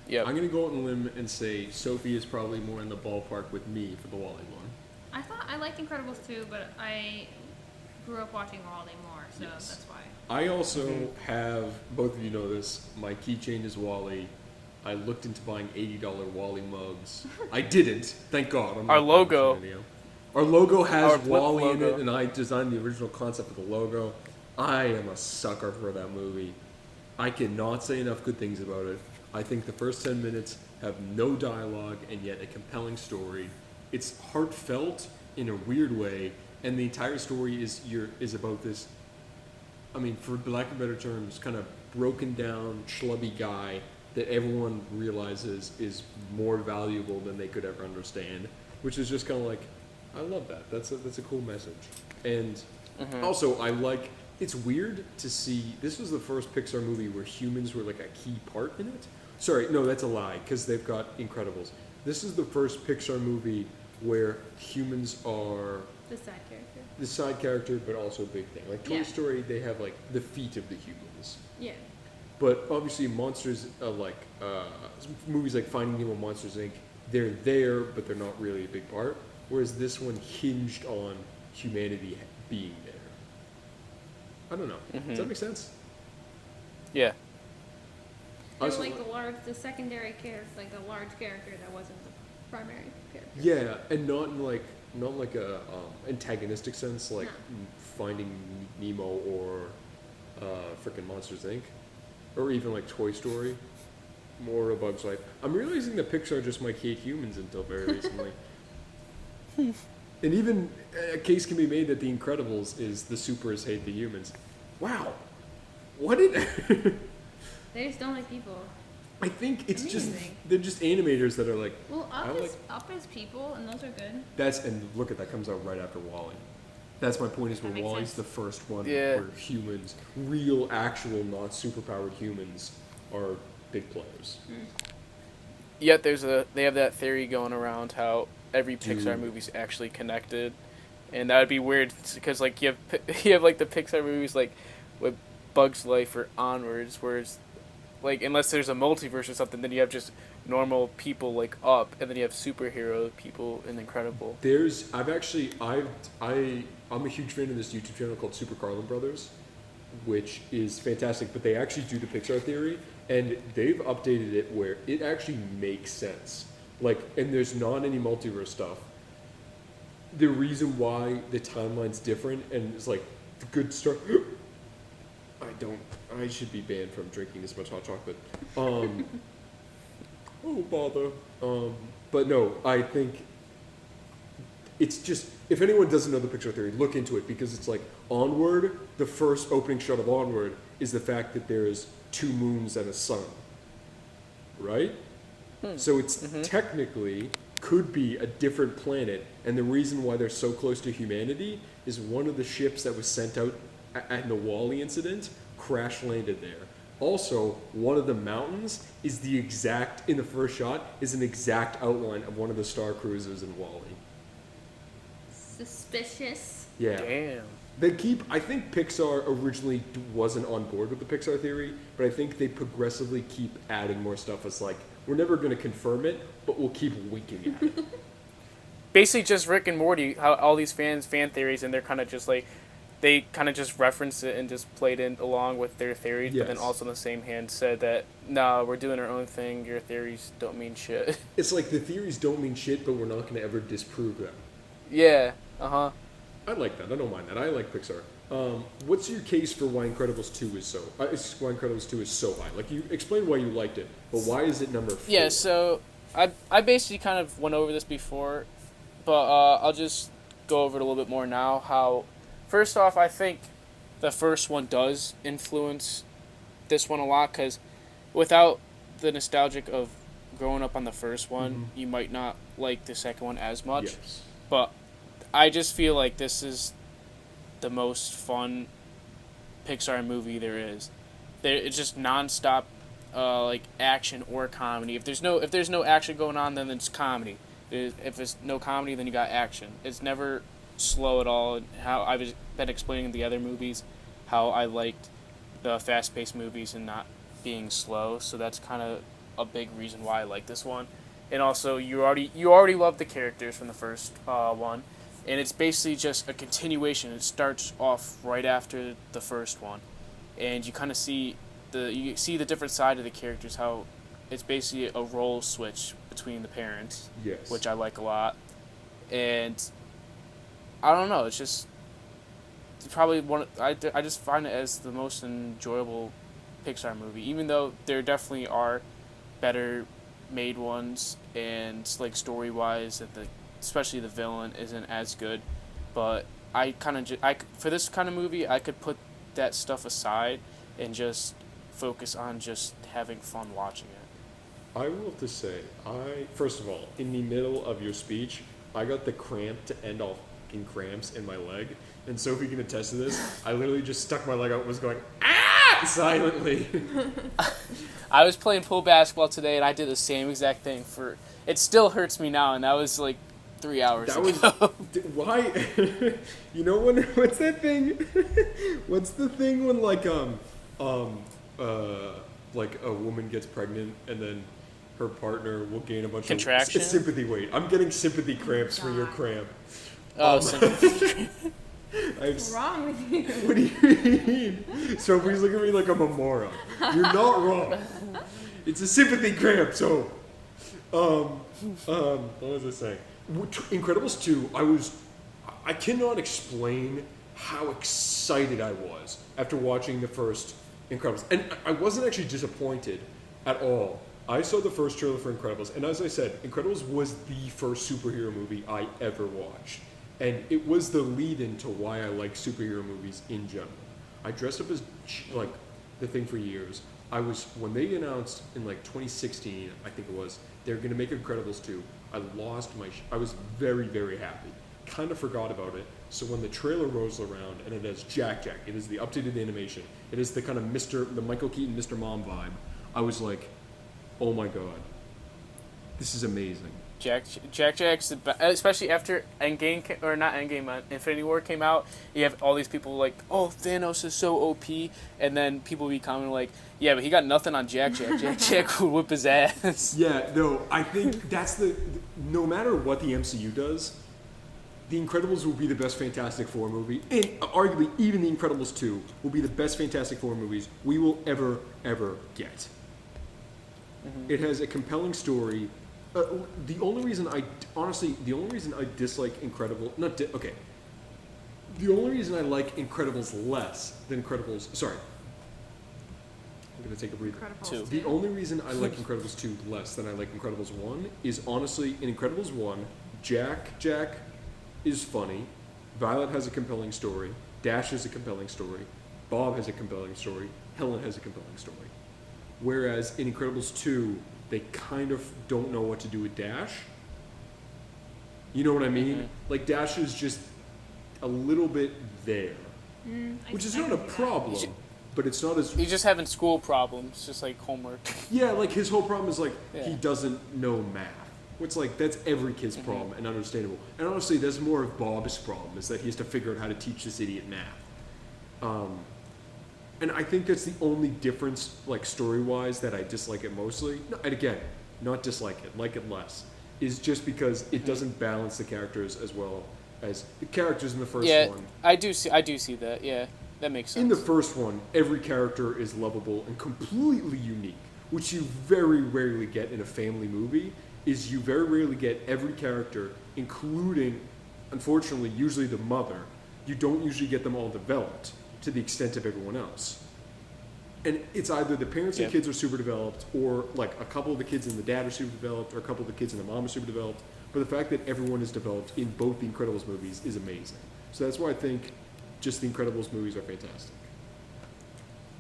Yeah. I'm going to go out on a limb and say Sophie is probably more in the ballpark with me for the WALL-E one. I thought I liked Incredibles too, but I grew up watching WALL-E more, so Yes. that's why. I also have, both of you know this, my keychain is WALL-E. I looked into buying $80 WALL-E mugs. I didn't, thank God. I'm Our not logo. buying video. Our logo has Our blip WALL-E in logo. it, and I designed the original concept of the logo. I am a sucker for that movie. I cannot say enough good things about it. I think the first 10 minutes have no dialogue and yet a compelling story. It's heartfelt in a weird way, and the entire story is about this, I mean, for lack of better terms, kind of broken down, schlubby guy that everyone realizes is more valuable than they could ever understand, which is just kind of like, I love that. That's a cool message. And also, it's weird to see, this was the first Pixar movie where humans were like a key part in it. Sorry, no, that's a lie, because they've got Incredibles. This is the first Pixar movie where humans are The side character. the side character, but also a big thing. Like Toy Yeah. Story, they have like the feet of the humans. Yeah. But obviously, monsters, movies like Finding Nemo, Monsters Inc., they're there, but they're not really a big part. Whereas this one hinged on humanity being there. I don't know. Does that make sense? Yeah. They were Also, like the secondary character, like a large character that wasn't the primary character. yeah, and not like a antagonistic sense, like No. Finding Nemo or frickin' Monsters Inc., or even like Toy Story, more A Bug's Life. I'm realizing that Pixar just might hate humans until very recently. And even a case can be made that The Incredibles is the supers hate the humans. Wow, what did? They just don't like people. I think it's just Amazing. they're just animators that are like. Well, I like- Up is people, and those are good. And look at that, comes out right after WALL-E. That's my point, is where That makes WALL-E's sense. the first one Yeah. where humans, real, actual, not superpowered humans, are big players. Yet they have that theory going around how every Dude. Pixar movie's actually connected, and that would be weird because like you have like the Pixar movies like with Bug's Life or onwards, whereas like unless there's a multiverse or something, then you have just normal people like Up, and then you have superhero people in Incredible. I'm a huge fan of this YouTube channel called Super Carlin Brothers, which is fantastic, but they actually do the Pixar theory, and they've updated it where it actually makes sense. Like, and there's not any multiverse stuff. the reason why the timeline's different and it's like the good start. I should be banned from drinking this much hot chocolate. Oh bother. But no, I think it's just, if anyone doesn't know the Pixar theory, look into it, because it's like Onward, the first opening shot of Onward is the fact that there's 2 moons and a sun. Right? So it's technically could be a different planet, and the reason why they're so close to humanity is one of the ships that was sent out at the Wall-E incident crash landed there. Also, one of the mountains is the exact, in the first shot, is an exact outline of one of the Star Cruisers in Wall-E. Suspicious. Yeah. Damn. I think Pixar originally wasn't on board with the Pixar theory, but I think they progressively keep adding more stuff. It's like, we're never going to confirm it, but we'll keep winking at it. Basically, just Rick and Morty, how all these fan theories, and they're kind of just like, they kind of just referenced it and just played in along with their theories, Yes. but then also in the same hand said that, nah, we're doing our own thing, your theories don't mean shit. It's like the theories don't mean shit, but we're not going to ever disprove them. Yeah, uh-huh. I like that. I don't mind that. I like Pixar. What's your case for why Incredibles 2 is so? Why Incredibles 2 is so high? Like, you explain why you liked it, but why is it number 4? Yeah, so I basically kind of went over this before, but I'll just go over it a little bit more now. How, first off, I think the first one does influence this one a lot, because without the nostalgic of growing up on the first one, you might not like the second one as much. Yes. But I just feel like this is the most fun Pixar movie there is. It's just nonstop, like action or comedy. If there's no action going on, then it's comedy. If there's no comedy, then you got action. It's never slow at all. How I've been explaining the other movies, how I liked the fast-paced movies and not being slow. So that's kind of a big reason why I like this one. And also, you already love the characters from the first one. And it's basically just a continuation. It starts off right after the first one, and you kind of see the different side of the characters. How it's basically a role switch between the parents, Yes. which I like a lot. And I don't know. It's probably one. I just find it as the most enjoyable Pixar movie, even though there definitely are better made ones, and like story wise that especially the villain isn't as good, but I kind of for this kind of movie I could put that stuff aside and just focus on just having fun watching it. I will have to say, first of all, in the middle of your speech, I got the cramp to end all fucking cramps in my leg, and Sophie can attest to this. I literally just stuck my leg out and was going, ah, silently. I was playing pool basketball today and I did the same exact thing it still hurts me now, and that was like 3 hours ago. Why? You know what's that thing? What's the thing when like a woman gets pregnant and then her partner will gain a bunch Contraction? of sympathy weight. I'm getting sympathy cramps for your cramp. What's wrong with you? What do you mean? Sophie's looking at me like I'm a moron. You're not wrong. It's a sympathy cramp. So, what was I saying? Incredibles 2, I cannot explain how excited I was after watching the first Incredibles. And I wasn't actually disappointed at all. I saw the first trailer for Incredibles, and as I said, Incredibles was the first superhero movie I ever watched. And it was the lead-in to why I like superhero movies in general. I dressed up as, like, the Thing for years. When they announced in, like, 2016, I think it was, they were going to make Incredibles 2, I was very, very happy. Kind of forgot about it. So when the trailer rolls around and it has Jack, it is the updated animation, it is the kind of the Michael Keaton Mr. Mom vibe, I was like, oh my god, this is amazing. Jack's the best, especially after Infinity War came out. You have all these people like, oh, Thanos is so OP, and then people be commenting like, yeah, but he got nothing on Jack. Jack would whip his ass. Yeah, no, I think that's no matter what the MCU does, The Incredibles will be the best Fantastic Four movie, and arguably even The Incredibles 2 will be the best Fantastic Four movies we will ever get. Mm-hmm. It has a compelling story. The only reason I dislike okay. The only reason I like Incredibles less than Incredibles. Sorry, I'm gonna take a breather. Incredibles Two. The only reason I like Incredibles 2 less than I like Incredibles 1 is honestly in Incredibles 1, Jack is funny, Violet has a compelling story, Dash has a compelling story, Bob has a compelling story, Helen has a compelling story. Whereas in Incredibles 2, they kind of don't know what to do with Dash. You know what I mean? Mhm. Like Dash is just a little bit there, which is not a can see that. problem, but it's not as He's just having school problems, just like homework. yeah. Like his whole problem is like he Yeah. doesn't know math. Which like that's every kid's problem and understandable. And honestly, that's more of Bob's problem is that he has to figure out how to teach this idiot math. And I think that's the only difference, like story-wise, that I dislike it mostly. No, and again, not dislike it, like it less, is just because it doesn't balance the characters as well as the characters in the first Yeah, one. I do see that. Yeah, that makes sense. In the first one, every character is lovable and completely unique, which you very rarely get in a family movie. Is you very rarely get every character, including, unfortunately, usually the mother. You don't usually get them all developed to the extent of everyone else. And it's either the parents and kids are super developed, or like a couple of the kids and the dad are super developed, or a couple of the kids and the mom are super developed. But the fact that everyone is developed in both the Incredibles movies is amazing. So that's why I think just the Incredibles movies are fantastic.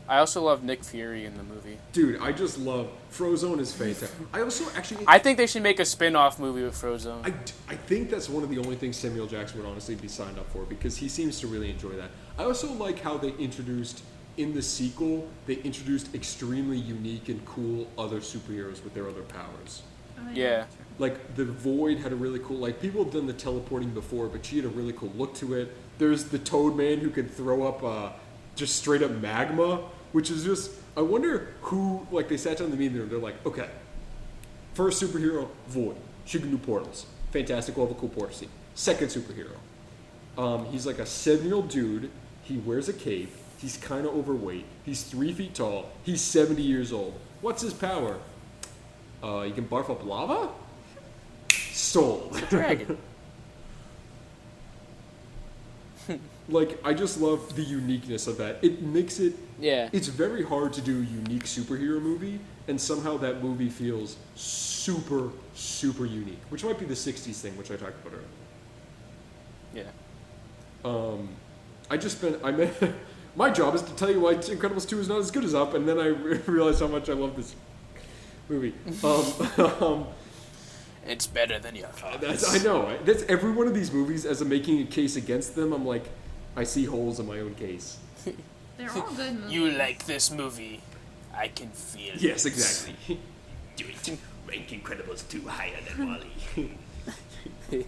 I also love Nick Fury in the movie. Dude, I just love Frozone is fantastic. I also actually I think they should make a spin-off movie with Frozone. I think that's one of the only things Samuel Jackson would honestly be signed up for because he seems to really enjoy that. I also like how they introduced in the sequel, they introduced extremely unique and cool other superheroes with their other powers. Oh, Yeah. Like the Void had a really cool, like people have done the teleporting before, but she had a really cool look to it. There's the Toad Man who can throw up just straight up magma, which is just, I wonder who, like they sat down in the meeting room, they're like, okay, first superhero, Void. She can do portals. Fantastic, we'll have a cool portal scene. Second superhero. He's like a 7-year-old dude. He wears a cape. He's kind of overweight. He's 3 feet tall. He's 70 years old. What's his power? He can barf up lava? Sold. Dragon. Like, I just love the uniqueness of that. It makes it... Yeah. It's very hard to do a unique superhero movie, and somehow that movie feels super, super unique. Which might be the 60s thing, which I talked about earlier. Yeah. My job is to tell you why Incredibles 2 is not as good as Up, and then I realized how much I love this movie. It's better than your thoughts. I know. That's every one of these movies, as I'm making a case against them, I'm like, I see holes in my own case. They're all good movies. You like this movie. I can feel it. Yes, exactly. Do it. Rank Incredibles 2 higher than Wall-E.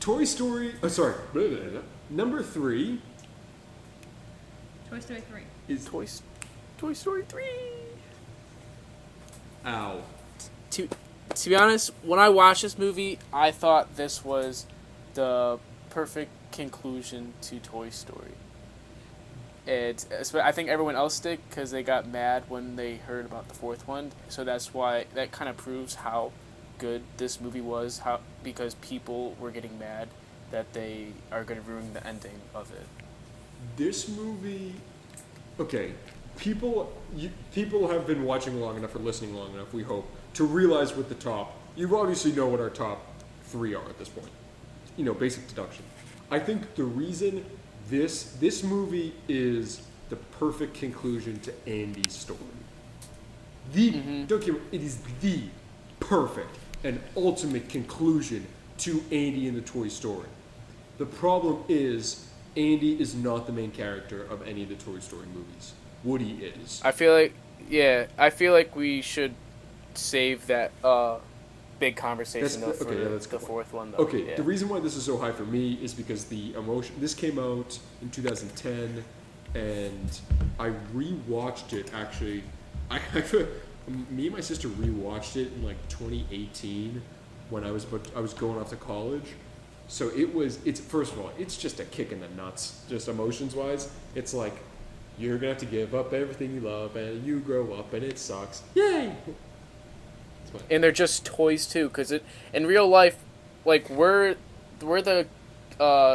Toy Story... Oh, sorry. Number 3 Toy Story 3. is... Toy Story 3. Ow. To be honest, when I watched this movie, I thought this was the perfect conclusion to Toy Story. I think everyone else did because they got mad when they heard about the fourth one. So that's why that kind of proves how good this movie was. Because people were getting mad that they are going to ruin the ending of it. This movie... Okay. People have been watching long enough or listening long enough, we hope, to realize what the top... You obviously know what our top 3 are at this point. You know, basic deduction. I think the reason this movie is the perfect conclusion to Andy's story. Don't get me, it is the perfect and ultimate conclusion to Andy and the Toy Story. The problem is Andy is not the main character of any of the Toy Story movies. Woody is. I feel like we should save that big conversation That's for that's the good. fourth one though. Okay, Yeah. the reason why this is so high for me is because the emotion. This came out in 2010, and I rewatched it actually. Me and my sister rewatched it in like 2018 when I was going off to college. So it's first of all, it's just a kick in the nuts, just emotions wise. It's like you're gonna have to give up everything you love, and you grow up, and it sucks. Yay! fine. And they're just toys too, because in real life, like we're the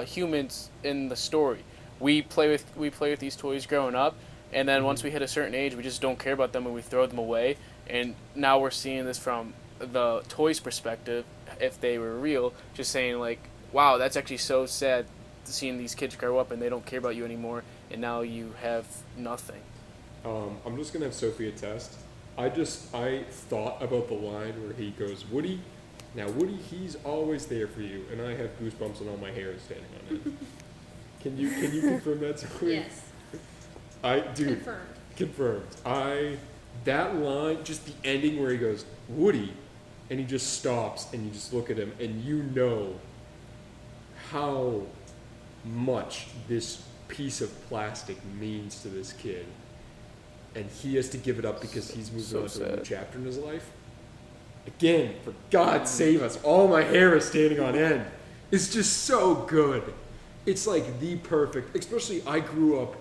humans in the story. We play with these toys growing up, and then once we hit a certain age, we just don't care about them and we throw them away. And now we're seeing this from the toys' perspective. If they were real, just saying like, "Wow, that's actually so sad." Seeing these kids grow up and they don't care about you anymore, and now you have nothing. I'm just gonna have Sophie attest. I thought about the line where he goes, Woody. Now Woody, he's always there for you, and I have goosebumps and all my hair is standing on end. Can you confirm that, Sophie? Yes. Confirmed. That line, just the ending where he goes, Woody, and he just stops and you just look at him and you know how much this piece of plastic means to this kid, and he has to give it up because he's moving on to a new chapter in his life. Again, for God save us, all my hair is standing on end. It's just so good. It's like the perfect, especially I grew up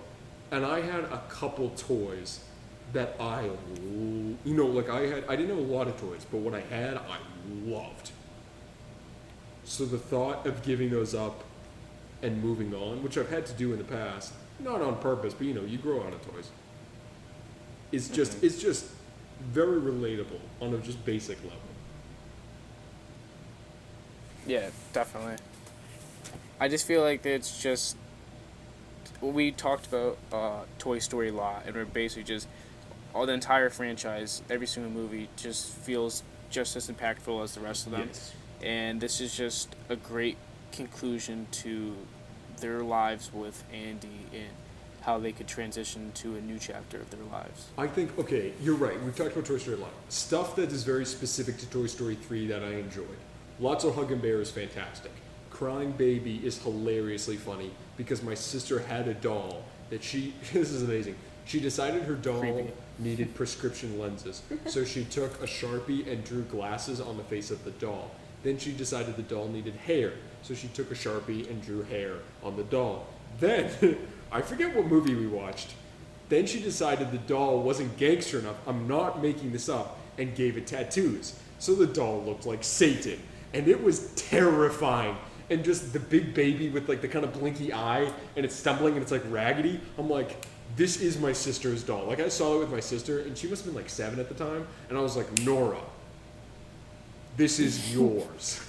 and I had a couple toys that I didn't have a lot of toys, but what I had, I loved. So the thought of giving those up and moving on, which I've had to do in the past, not on purpose, but you grow out of toys. It's just very relatable on a just basic level. Yeah, definitely. I just feel like it's just we talked about Toy Story a lot, and we're basically just all the entire franchise, every single movie just feels just as impactful as the rest of them. Yes. And this is just a great conclusion to their lives with Andy and how they could transition to a new chapter of their lives. I think, okay, you're right. We've talked about Toy Story a lot. Stuff that is very specific to Toy Story 3 that I enjoyed. Lotso Hug and Bear is fantastic. Crying Baby is hilariously funny because my sister had a doll that this is amazing. She decided her doll needed prescription lenses. So she took a Sharpie and drew glasses on the face of the doll. Then she decided the doll needed hair. So she took a Sharpie and drew hair on the doll. Then, I forget what movie we watched. Then she decided the doll wasn't gangster enough, I'm not making this up, and gave it tattoos. So the doll looked like Satan. And it was terrifying. And just the big baby with like the kind of blinky eye, and it's stumbling and it's like raggedy. I'm like, this is my sister's doll. Like I saw it with my sister, and she must have been like 7 at the time, and I was like, Nora, this is yours.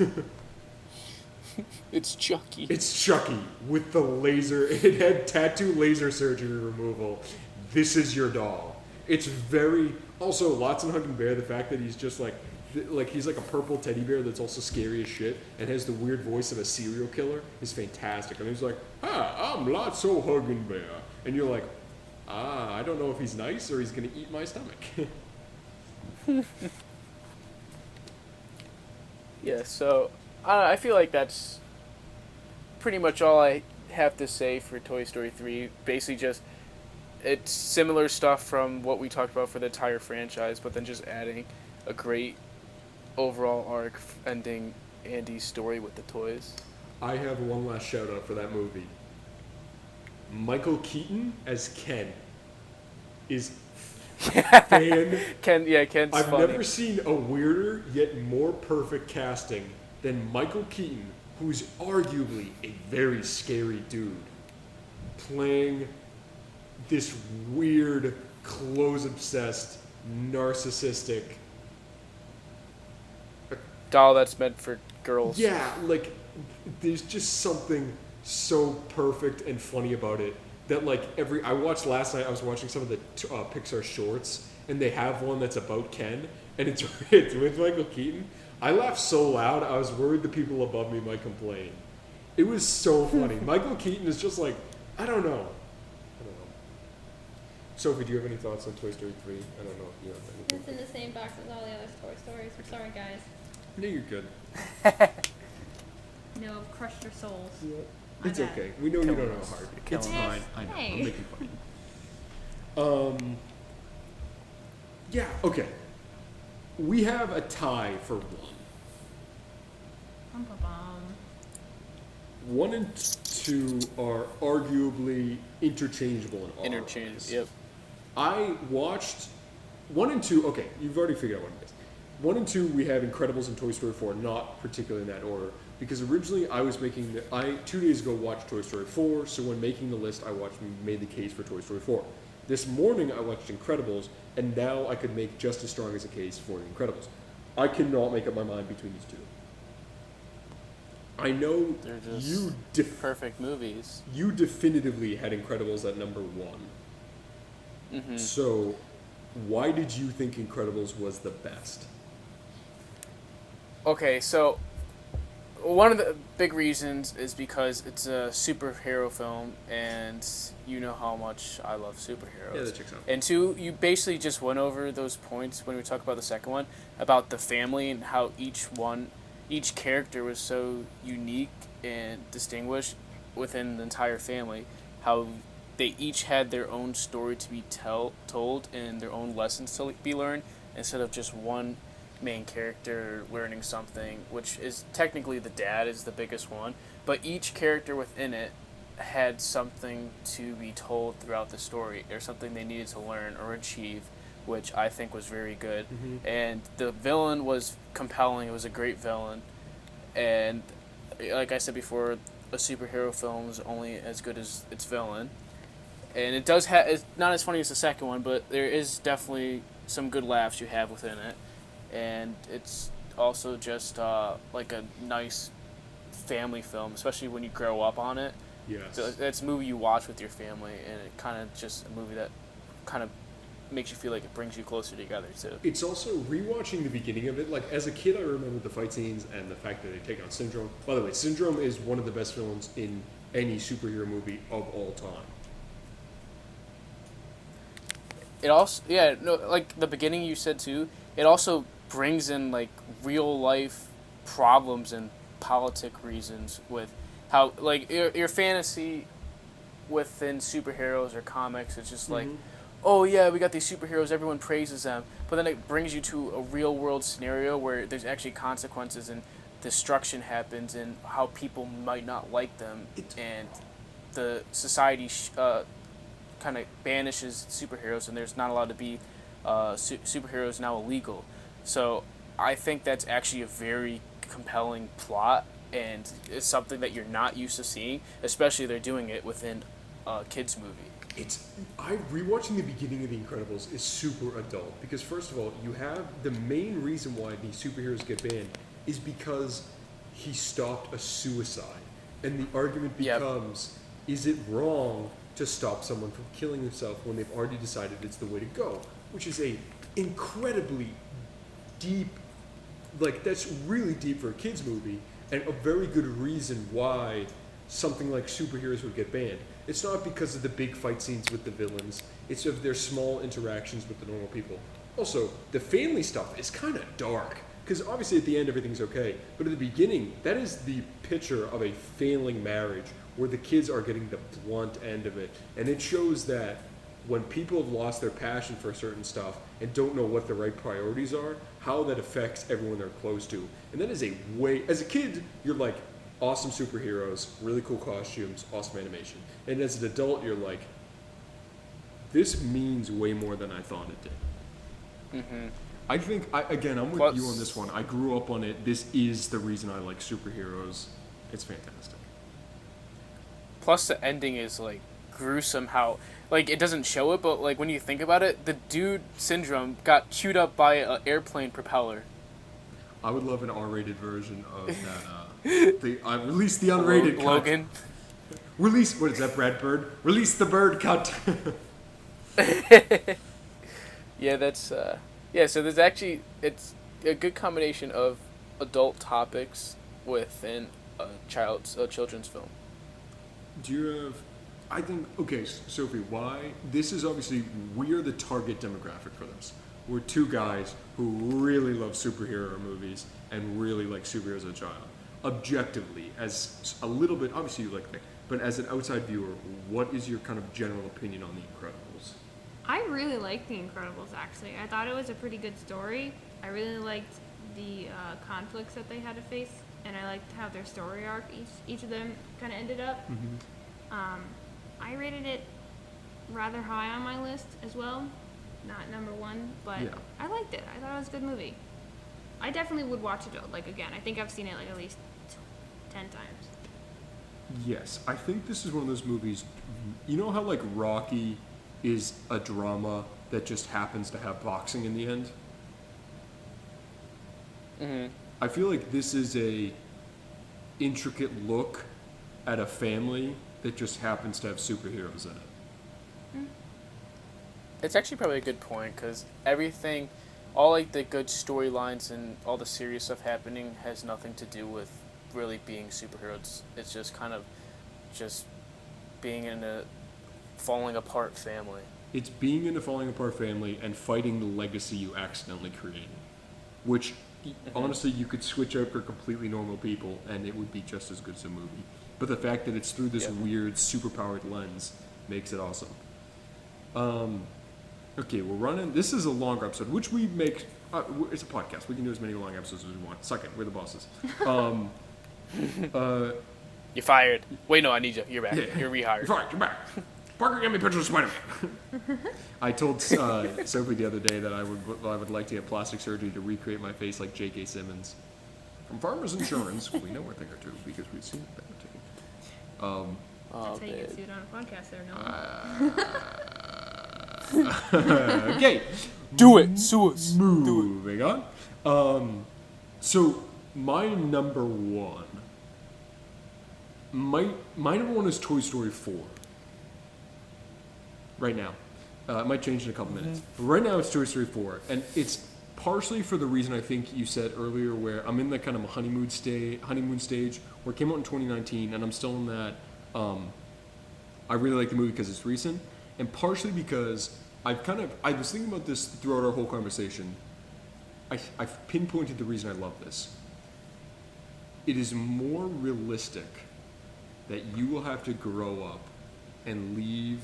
It's Chucky. It's Chucky with the laser. It had tattoo laser surgery removal. This is your doll. It's very... Also, Lotso Hug and Bear, the fact that he's just like he's like a purple teddy bear that's also scary as shit and has the weird voice of a serial killer is fantastic. And he's like, "Hi, I'm Lotso Hug and Bear." And you're like, I don't know if he's nice or he's going to eat my stomach. Yeah, so I feel like that's pretty much all I have to say for Toy Story 3. Basically just, it's similar stuff from what we talked about for the entire franchise, but then just adding a great overall arc ending Andy's story with the toys. I have one last shout out for that movie. Michael Keaton as Ken is Ken's I've funny. never seen a weirder yet more perfect casting than Michael Keaton, who's arguably a very scary dude, playing this weird, clothes-obsessed, narcissistic doll that's meant for girls. Yeah, like, there's just something so perfect and funny about it that, like, I watched last night, I was watching some of the Pixar shorts, and they have one that's about Ken, and it's with Michael Keaton. I laughed so loud, I was worried the people above me might complain. It was so funny. Michael Keaton is just like, I don't know. Sophie, do you have any thoughts on Toy Story 3? I don't know if you have anything. It's in the same box as all the other Toy Stories. We're sorry, guys. No, you're good. No, I've crushed your souls. Yeah. My It's bad. okay. We know you don't know hard. Killing It's us. fine. I know. Hey. I'm making fun. Yeah, okay. We have a tie for one. Bum. 1 and 2 are arguably interchangeable in our Interchange. eyes. Yep. I watched 1 and 2. Okay, you've already figured out what it is. 1 and 2 we have Incredibles and Toy Story 4, not particularly in that order, because originally I was making 2 days ago watched Toy Story 4, so when making the list I made the case for Toy Story 4. This morning I watched Incredibles, and now I could make just as strong as a case for Incredibles. I cannot make up my mind between these two. I know They're just you perfect movies. You definitively had Incredibles at number 1. Mm-hmm. So, why did you think Incredibles was the best? Okay, so one of the big reasons is because it's a superhero film, and you know how much I love superheroes. Yeah, that checks out. And 2, you basically just went over those points when we talked about the second one, about the family and how each character was so unique and distinguished within the entire family, how they each had their own story to be told and their own lessons to be learned, instead of just one main character learning something, which is technically the dad is the biggest one, but each character within it had something to be told throughout the story, or something they needed to learn or achieve, which I think was very good. Mm-hmm. And the villain was compelling. It was a great villain, and like I said before, a superhero film is only as good as its villain. And it does it's not as funny as the second one, but there is definitely some good laughs you have within it. And it's also just like a nice family film, especially when you grow up on it. Yes. So it's a movie you watch with your family, and it kind of just a movie that kind of makes you feel like it brings you closer together too. It's also rewatching the beginning of it. Like as a kid, I remember the fight scenes and the fact that they take on Syndrome. By the way, Syndrome is one of the best villains in any superhero movie of all time. It also, yeah, no, like the beginning you said too, it also brings in like real life problems and politic reasons with how like your fantasy within superheroes or comics. It's just like, oh yeah, we got these superheroes, everyone praises them, but then it brings you to a real world scenario where there's actually consequences and destruction happens and how people might not like them, and the society kind of banishes superheroes, and there's not allowed to be superheroes now illegal. So I think that's actually a very compelling plot, and it's something that you're not used to seeing, especially they're doing it within a kids movie. Rewatching the beginning of The Incredibles is super adult because first of all, you have the main reason why these superheroes get banned is because he stopped a suicide, and the argument becomes, is it wrong to stop someone from killing himself when they've already decided it's the way to go? Which is a incredibly deep, like that's really deep for a kids movie, and a very good reason why something like superheroes would get banned. It's not because of the big fight scenes with the villains, it's of their small interactions with the normal people. Also, the family stuff is kind of dark, because obviously at the end everything's okay, but at the beginning, that is the picture of a failing marriage where the kids are getting the blunt end of it, and it shows that when people have lost their passion for certain stuff and don't know what the right priorities are, how that affects everyone they're close to. And that is a way, as a kid, you're like, awesome superheroes, really cool costumes, awesome animation. And as an adult, you're like, this means way more than I thought it did. Mm-hmm. I think, I'm with you on this one. I grew up on it. This is the reason I like superheroes. It's fantastic. Plus the ending is like gruesome how, like it doesn't show it, but like when you think about it, the dude Syndrome got chewed up by an airplane propeller. I would love an R-rated version of that. Release the unrated cut. Logan. Release, what is that, Brad Bird? Release the bird cut. Yeah, that's so there's actually, it's a good combination of adult topics within a children's film. Do you have, I think, okay, Sophie, why, this is obviously, we're the target demographic for this. We're two guys who really love superhero movies and really like superheroes as a child. Objectively, as a little bit, obviously you like that, but as an outside viewer, what is your kind of general opinion on The Incredibles? I really liked The Incredibles, actually. I thought it was a pretty good story. I really liked the conflicts that they had to face, and I liked how their story arc, each of them kind of ended up. Mm-hmm. I rated it rather high on my list as well. Not number one, but Yeah. I liked it. I thought it was a good movie. I definitely would watch it like again. I think I've seen it like at least 10 times. Yes, I think this is one of those movies. You know how like Rocky is a drama that just happens to have boxing in the end? Mm-hmm. I feel like this is a intricate look at a family that just happens to have superheroes in it. It's actually probably a good point because everything, all like the good storylines and all the serious stuff happening has nothing to do with really being superheroes. It's just kind of just being in a falling apart family. It's being in a falling apart family and fighting the legacy you accidentally created, which honestly you could switch out for completely normal people and it would be just as good as a movie. But the fact that it's through this weird superpowered lens makes it awesome. Okay, we're running. This is a longer episode, which we make. It's a podcast. We can do as many long episodes as we want. Suck it. We're the bosses. You're fired. Wait, no, I need you. You're back. Yeah. You're rehired. You're fired. You're back. Parker, give me pictures of Spider-Man. I told Sophie the other day that I would like to get plastic surgery to recreate my face like J.K. Simmons. From Farmers Insurance, we know a thing or two because we've seen it there too. That's how you get sued on a podcast there, no? Okay. Do it. Sue us. Moving on. So my number one. My number one is Toy Story 4. Right now. It might change in a couple minutes. But right now it's Toy Story 4. And it's partially for the reason I think you said earlier where I'm in that kind of a honeymoon stage where it came out in 2019 and I'm still in that I really like the movie because it's recent. And partially because I was thinking about this throughout our whole conversation. I've pinpointed the reason I love this. It is more realistic that you will have to grow up and leave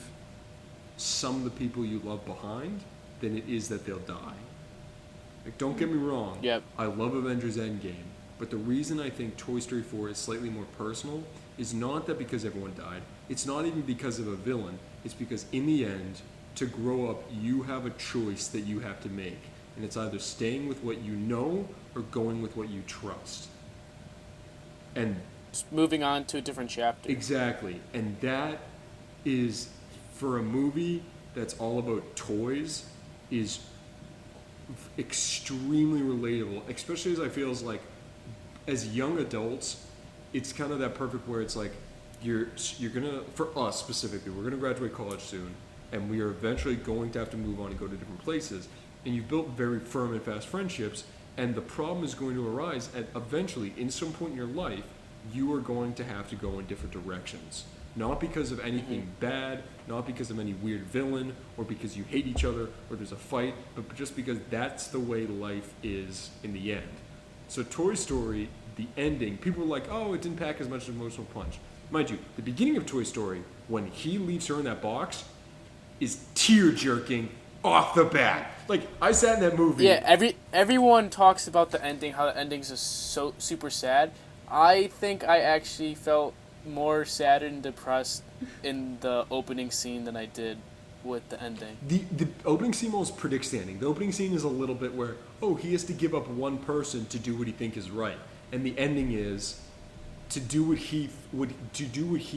some of the people you love behind than it is that they'll die. Like, don't get me wrong. Yep. I love Avengers Endgame, but the reason I think Toy Story 4 is slightly more personal is not that because everyone died. It's not even because of a villain. It's because in the end, to grow up, you have a choice that you have to make. And it's either staying with what you know or going with what you trust. And Just moving on to a different chapter. exactly. And that is, for a movie that's all about toys, is extremely relatable, especially as I feel as young adults, it's kind of that perfect where it's like, you're gonna, for us specifically, we're gonna graduate college soon, and we are eventually going to have to move on and go to different places. And you've built very firm and fast friendships, and the problem is going to arise at eventually, in some point in your life, you are going to have to go in different directions. Not because of anything bad, not because of any weird villain, or because you hate each other, or there's a fight, but just because that's the way life is in the end. So Toy Story, the ending, people are like, oh, it didn't pack as much of an emotional punch. Mind you, the beginning of Toy Story, when he leaves her in that box, is tear-jerking off the bat. Like, I sat in that movie. Yeah, everyone talks about the ending, how the ending's just so super sad. I think I actually felt more sad and depressed in the opening scene than I did with the ending. The opening scene almost predicts the ending. The opening scene is a little bit where, oh, he has to give up one person to do what he thinks is right. And the ending is to do what he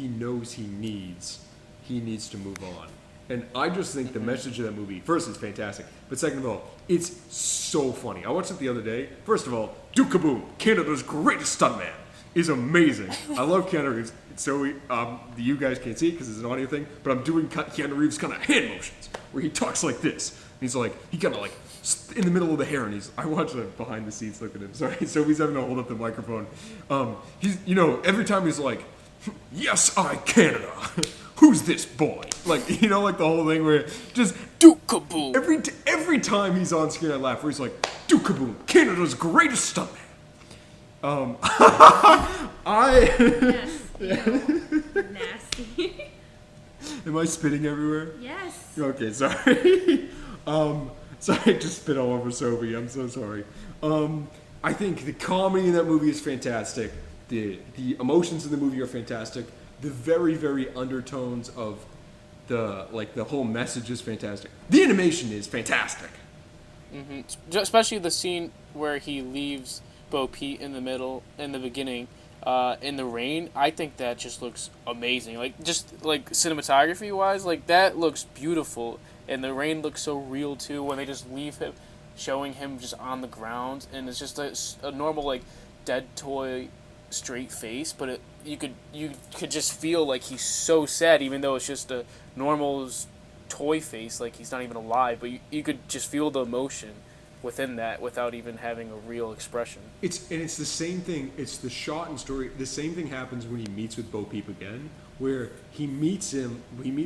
knows he needs to move on. And I just think the message of that movie, first, it's fantastic. But second of all, it's so funny. I watched it the other day. First of all, Duke Kaboom, Canada's greatest stuntman, is amazing. I love Keanu Reeves. So you guys can't see it because it's an audio thing, but I'm doing Keanu Reeves kind of hand motions where he talks like this. And he's like, he kind of like in the middle of the hair, and I watched a behind the scenes look at him. Sorry, so he's having to hold up the microphone. He's, every time he's like, yes, I Canada. Who's this boy? Like, like the whole thing where just Duke Kaboom. Every time he's on screen, I laugh. Where he's like, Duke Kaboom, Canada's greatest stuntman. Yes. Nasty. Am I spitting everywhere? Yes. Okay, sorry. Sorry, I just spit all over Sophie. I'm so sorry. I think the comedy in that movie is fantastic. The emotions in the movie are fantastic. The very, very undertones of the whole message is fantastic. The animation is fantastic. Especially the scene where he leaves Bo Peep in the beginning, in the rain. I think that just looks amazing. Like just like cinematography wise, like that looks beautiful, and the rain looks so real too. When they just leave him, showing him just on the ground, and it's just a normal like dead toy straight face, but you could just feel like he's so sad, even though it's just a normal toy face, like he's not even alive, but you could just feel the emotion within that without even having a real expression. It's the same thing. It's the shot and story. The same thing happens when he meets with Bo Peep again, where he meets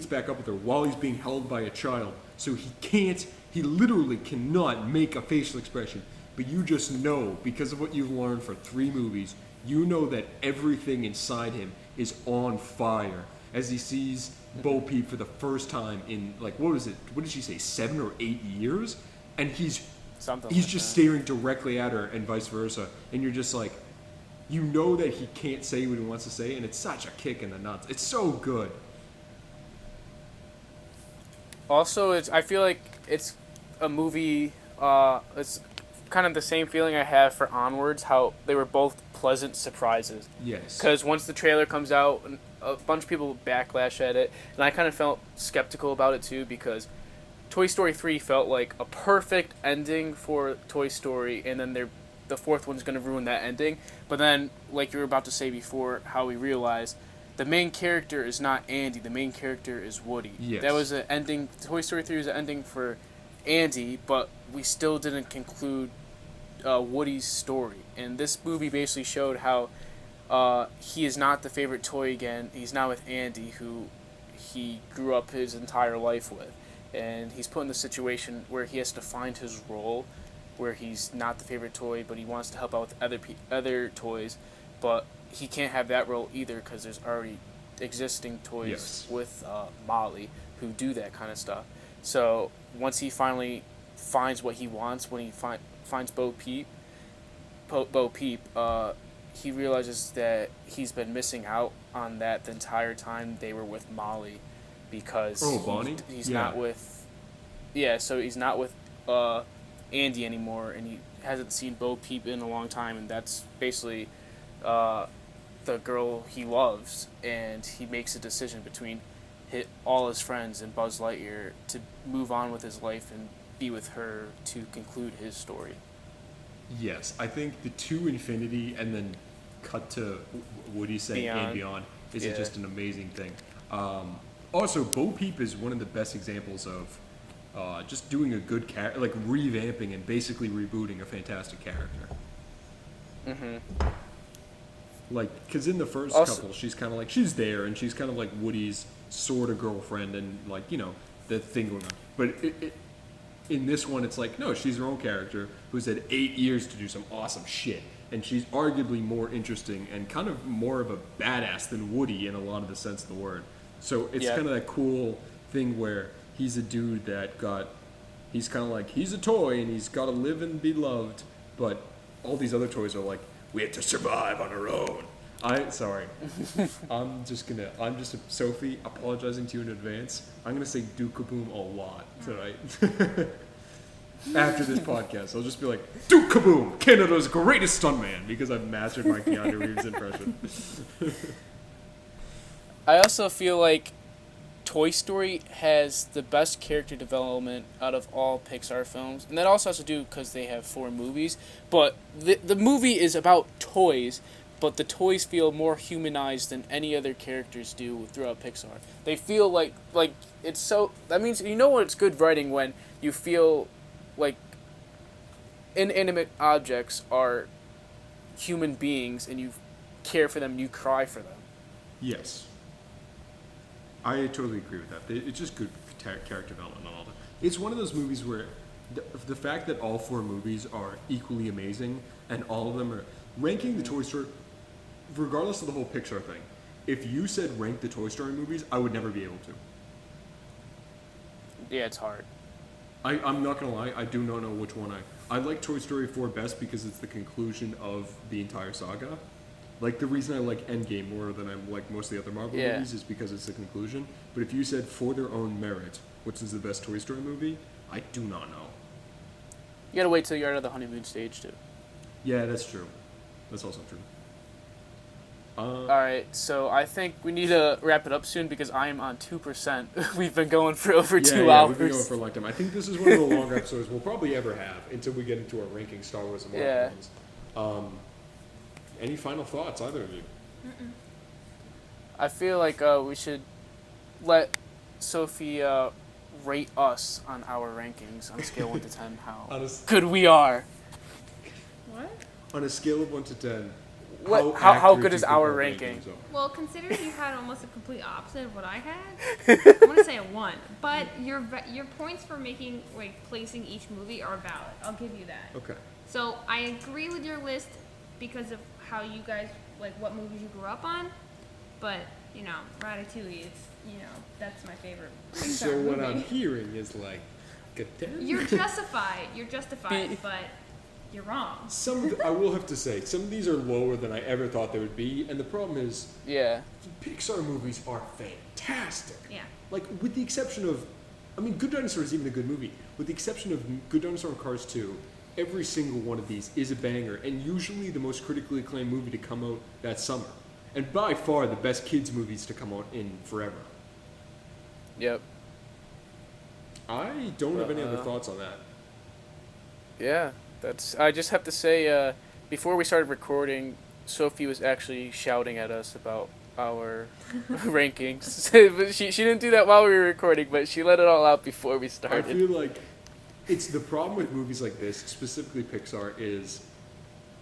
back up with her while he's being held by a child. So he literally cannot make a facial expression. But you just know, because of what you've learned for 3 movies, you know that everything inside him is on fire as he sees Bo Peep for the first time in, like, what was it? What did she say, 7 or 8 years? And he's just staring directly at her and vice versa. And you're just like, you know that he can't say what he wants to say, and it's such a kick in the nuts. It's so good. Also, I feel like it's a movie. It's kind of the same feeling I have for Onwards. How they were both pleasant surprises. Yes. Because once the trailer comes out, a bunch of people backlash at it, and I kind of felt skeptical about it too, because Toy Story 3 felt like a perfect ending for Toy Story, and then the fourth one's going to ruin that ending. But then, like you were about to say before, how we realized the main character is not Andy, the main character is Woody. Yes. That was an ending. Toy Story 3 was an ending for Andy, but we still didn't conclude Woody's story. And this movie basically showed how he is not the favorite toy again. He's now with Andy, who he grew up his entire life with. And he's put in the situation where he has to find his role, where he's not the favorite toy, but he wants to help out with other toys. But he can't have that role either, because there's already existing toys Yes. with Molly who do that kind of stuff. So once he finally finds what he wants, when he finds Bo Peep, he realizes that he's been missing out on that the entire time they were with Molly, because Bonnie? he's Yeah. not with so he's not with Andy anymore, and he hasn't seen Bo Peep in a long time, and that's basically the girl he loves, and he makes a decision between all his friends and Buzz Lightyear to move on with his life and be with her to conclude his story. Yes, I think the to infinity and then cut to Woody saying and beyond is just an amazing thing. Also, Bo Peep is one of the best examples of just doing a good character, like revamping and basically rebooting a fantastic character. Mm-hmm. Like, because in the first couple, she's kind of like, she's there, and she's kind of like Woody's sort of girlfriend, and like, you know, the thing going on. But in this one, it's like, no, she's her own character who's had 8 years to do some awesome shit. And she's arguably more interesting and kind of more of a badass than Woody in a lot of the sense of the word. So it's kind of that cool thing where he's a dude that he's kind of like, he's a toy and he's got to live and be loved, but all these other toys are like, we have to survive on our own. Sophie, apologizing to you in advance. I'm going to say Duke Kaboom a lot tonight. After this podcast, I'll just be like, Duke Kaboom, Canada's greatest stuntman, because I've mastered my Keanu Reeves impression. I also feel like Toy Story has the best character development out of all Pixar films, and that also has to do because they have 4 movies. But the movie is about toys, but the toys feel more humanized than any other characters do throughout Pixar. They feel like it's so. That means you know when it's good writing when you feel like inanimate objects are human beings and you care for them, you cry for them. Yes. I totally agree with that. It's just good character development and all that. It's one of those movies where the fact that all 4 movies are equally amazing and all of them are ranking the Toy Story, regardless of the whole Pixar thing. If you said rank the Toy Story movies, I would never be able to. Yeah, it's hard. I'm not gonna lie, I do not know which one I like Toy Story 4 best because it's the conclusion of the entire saga. Like, the reason I like Endgame more than I like most of the other Marvel movies is because it's the conclusion. But if you said for their own merit, which is the best Toy Story movie, I do not know. You gotta wait till you're out of the honeymoon stage too. Yeah, that's true. That's also true. All right, so I think we need to wrap it up soon because I am on 2%. We've been going for over 2 hours. We've been going for a long time. I think this is one of the longer episodes we'll probably ever have until we get into our ranking Star Wars and Marvel films. Any final thoughts, either of you? I feel like we should let Sophie rate us on our rankings on a scale 1 to 10. How good we are. What? On a scale of 1 to 10, How accurate good do is you think our our ranking? rankings are? Well, considering you had almost a complete opposite of what I had, I'm gonna say a 1. But your points for making placing each movie are valid. I'll give you that. Okay. So I agree with your list because of how you guys what movies you grew up on. But Ratatouille, that's my favorite. Pixar So what movie. I'm hearing is like a 10? You're justified. But you're wrong. I will have to say, some of these are lower than I ever thought they would be, and the problem is, Yeah. Pixar movies are fantastic. Yeah. Like, with the exception of, Good Dinosaur is even a good movie. With the exception of Good Dinosaur and Cars 2, every single one of these is a banger, and usually the most critically acclaimed movie to come out that summer. And by far the best kids' movies to come out in forever. Yep. I don't have any other thoughts on that. Yeah. I just have to say, before we started recording, Sophie was actually shouting at us about our rankings. But she didn't do that while we were recording, but she let it all out before we started. I feel like it's the problem with movies like this, specifically Pixar, is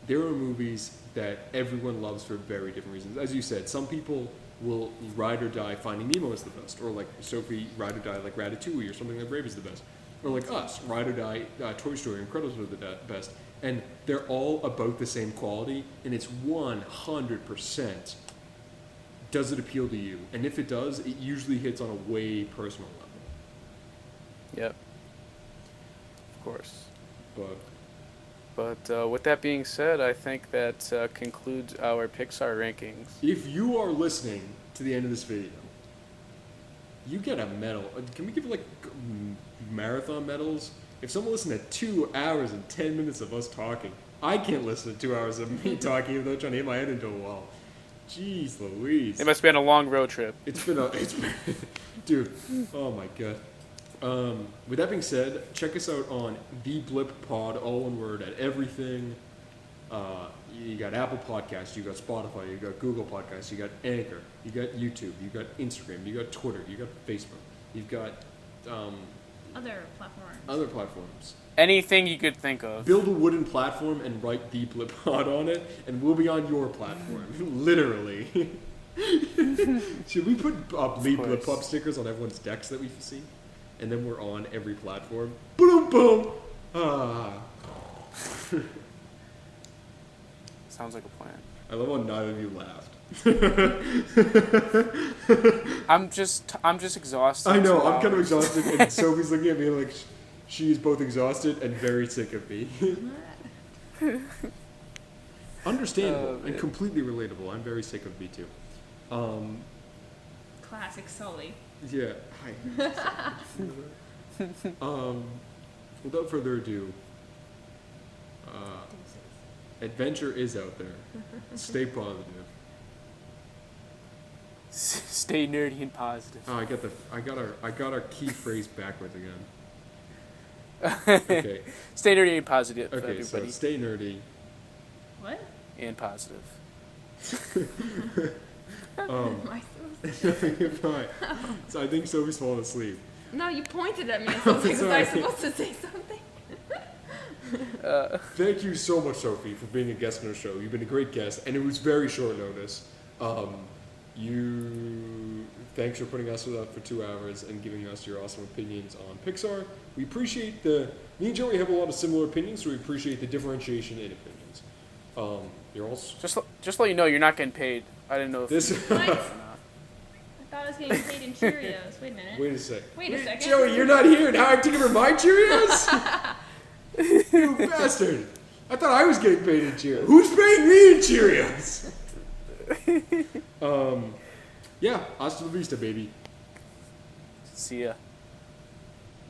there are movies that everyone loves for very different reasons. As you said, some people will ride or die Finding Nemo is the best, or like Sophie, ride or die like Ratatouille or something like Brave is the best. Or like us, ride or die, Toy Story, Incredibles are the best. And they're all about the same quality, and it's 100% does it appeal to you? And if it does, it usually hits on a way personal level. Yep. Of course. But But with that being said, I think that concludes our Pixar rankings. if you are listening to the end of this video, you get a medal. Can we give marathon medals? If someone listened to 2 hours and 10 minutes of us talking, I can't listen to 2 hours of me talking without trying to hit my head into a wall. Jeez Louise. It must have been a long road trip. It's been dude, oh my god. With that being said, check us out on The Blip Pod, all one word, at everything. You got Apple Podcasts, you got Spotify, you got Google Podcasts, you got Anchor, you got YouTube, you got Instagram, you got Twitter, you got Facebook, you've got Other platforms. other platforms. Anything you could think of. Build a wooden platform and write The Blip Pod on it, and we'll be on your platform. Literally. Should we put The Blip Pod stickers on everyone's decks that we've seen? And then we're on every platform. Boom, boom. Sounds like a plan. I love how neither of you laughed. I'm just exhausted. I know, 2 I'm kind of hours. exhausted, and Sophie's looking at me like she's both exhausted and very sick of me. Understandable and completely relatable. I'm very sick of me too. Classic Sully. Yeah. Hi. Without further ado, adventure is out there. Stay positive. Stay nerdy and positive. Oh, I got our key phrase backwards again. Okay. Stay nerdy and positive, Okay. So everybody. stay nerdy. What? And positive. Am I supposed to? You're fine. So I think Sophie's falling asleep. No, you pointed at me. So was I Sorry. supposed to say something? Thank you so much, Sophie, for being a guest on our show. You've been a great guest, and it was very short notice. Thanks for putting us up for 2 hours and giving us your awesome opinions on Pixar. We appreciate me and Joey have a lot of similar opinions, so we appreciate the differentiation in opinions. You're also Just let you know, you're not getting paid. I didn't know if this. What? I thought I was getting paid in Cheerios. Wait a minute. Wait a sec. Wait a second. Joey, you're not here. Now I have to give her my Cheerios. You bastard! I thought I was getting paid in Cheerios. Who's paying me in Cheerios? Yeah, hasta la vista, baby. See ya.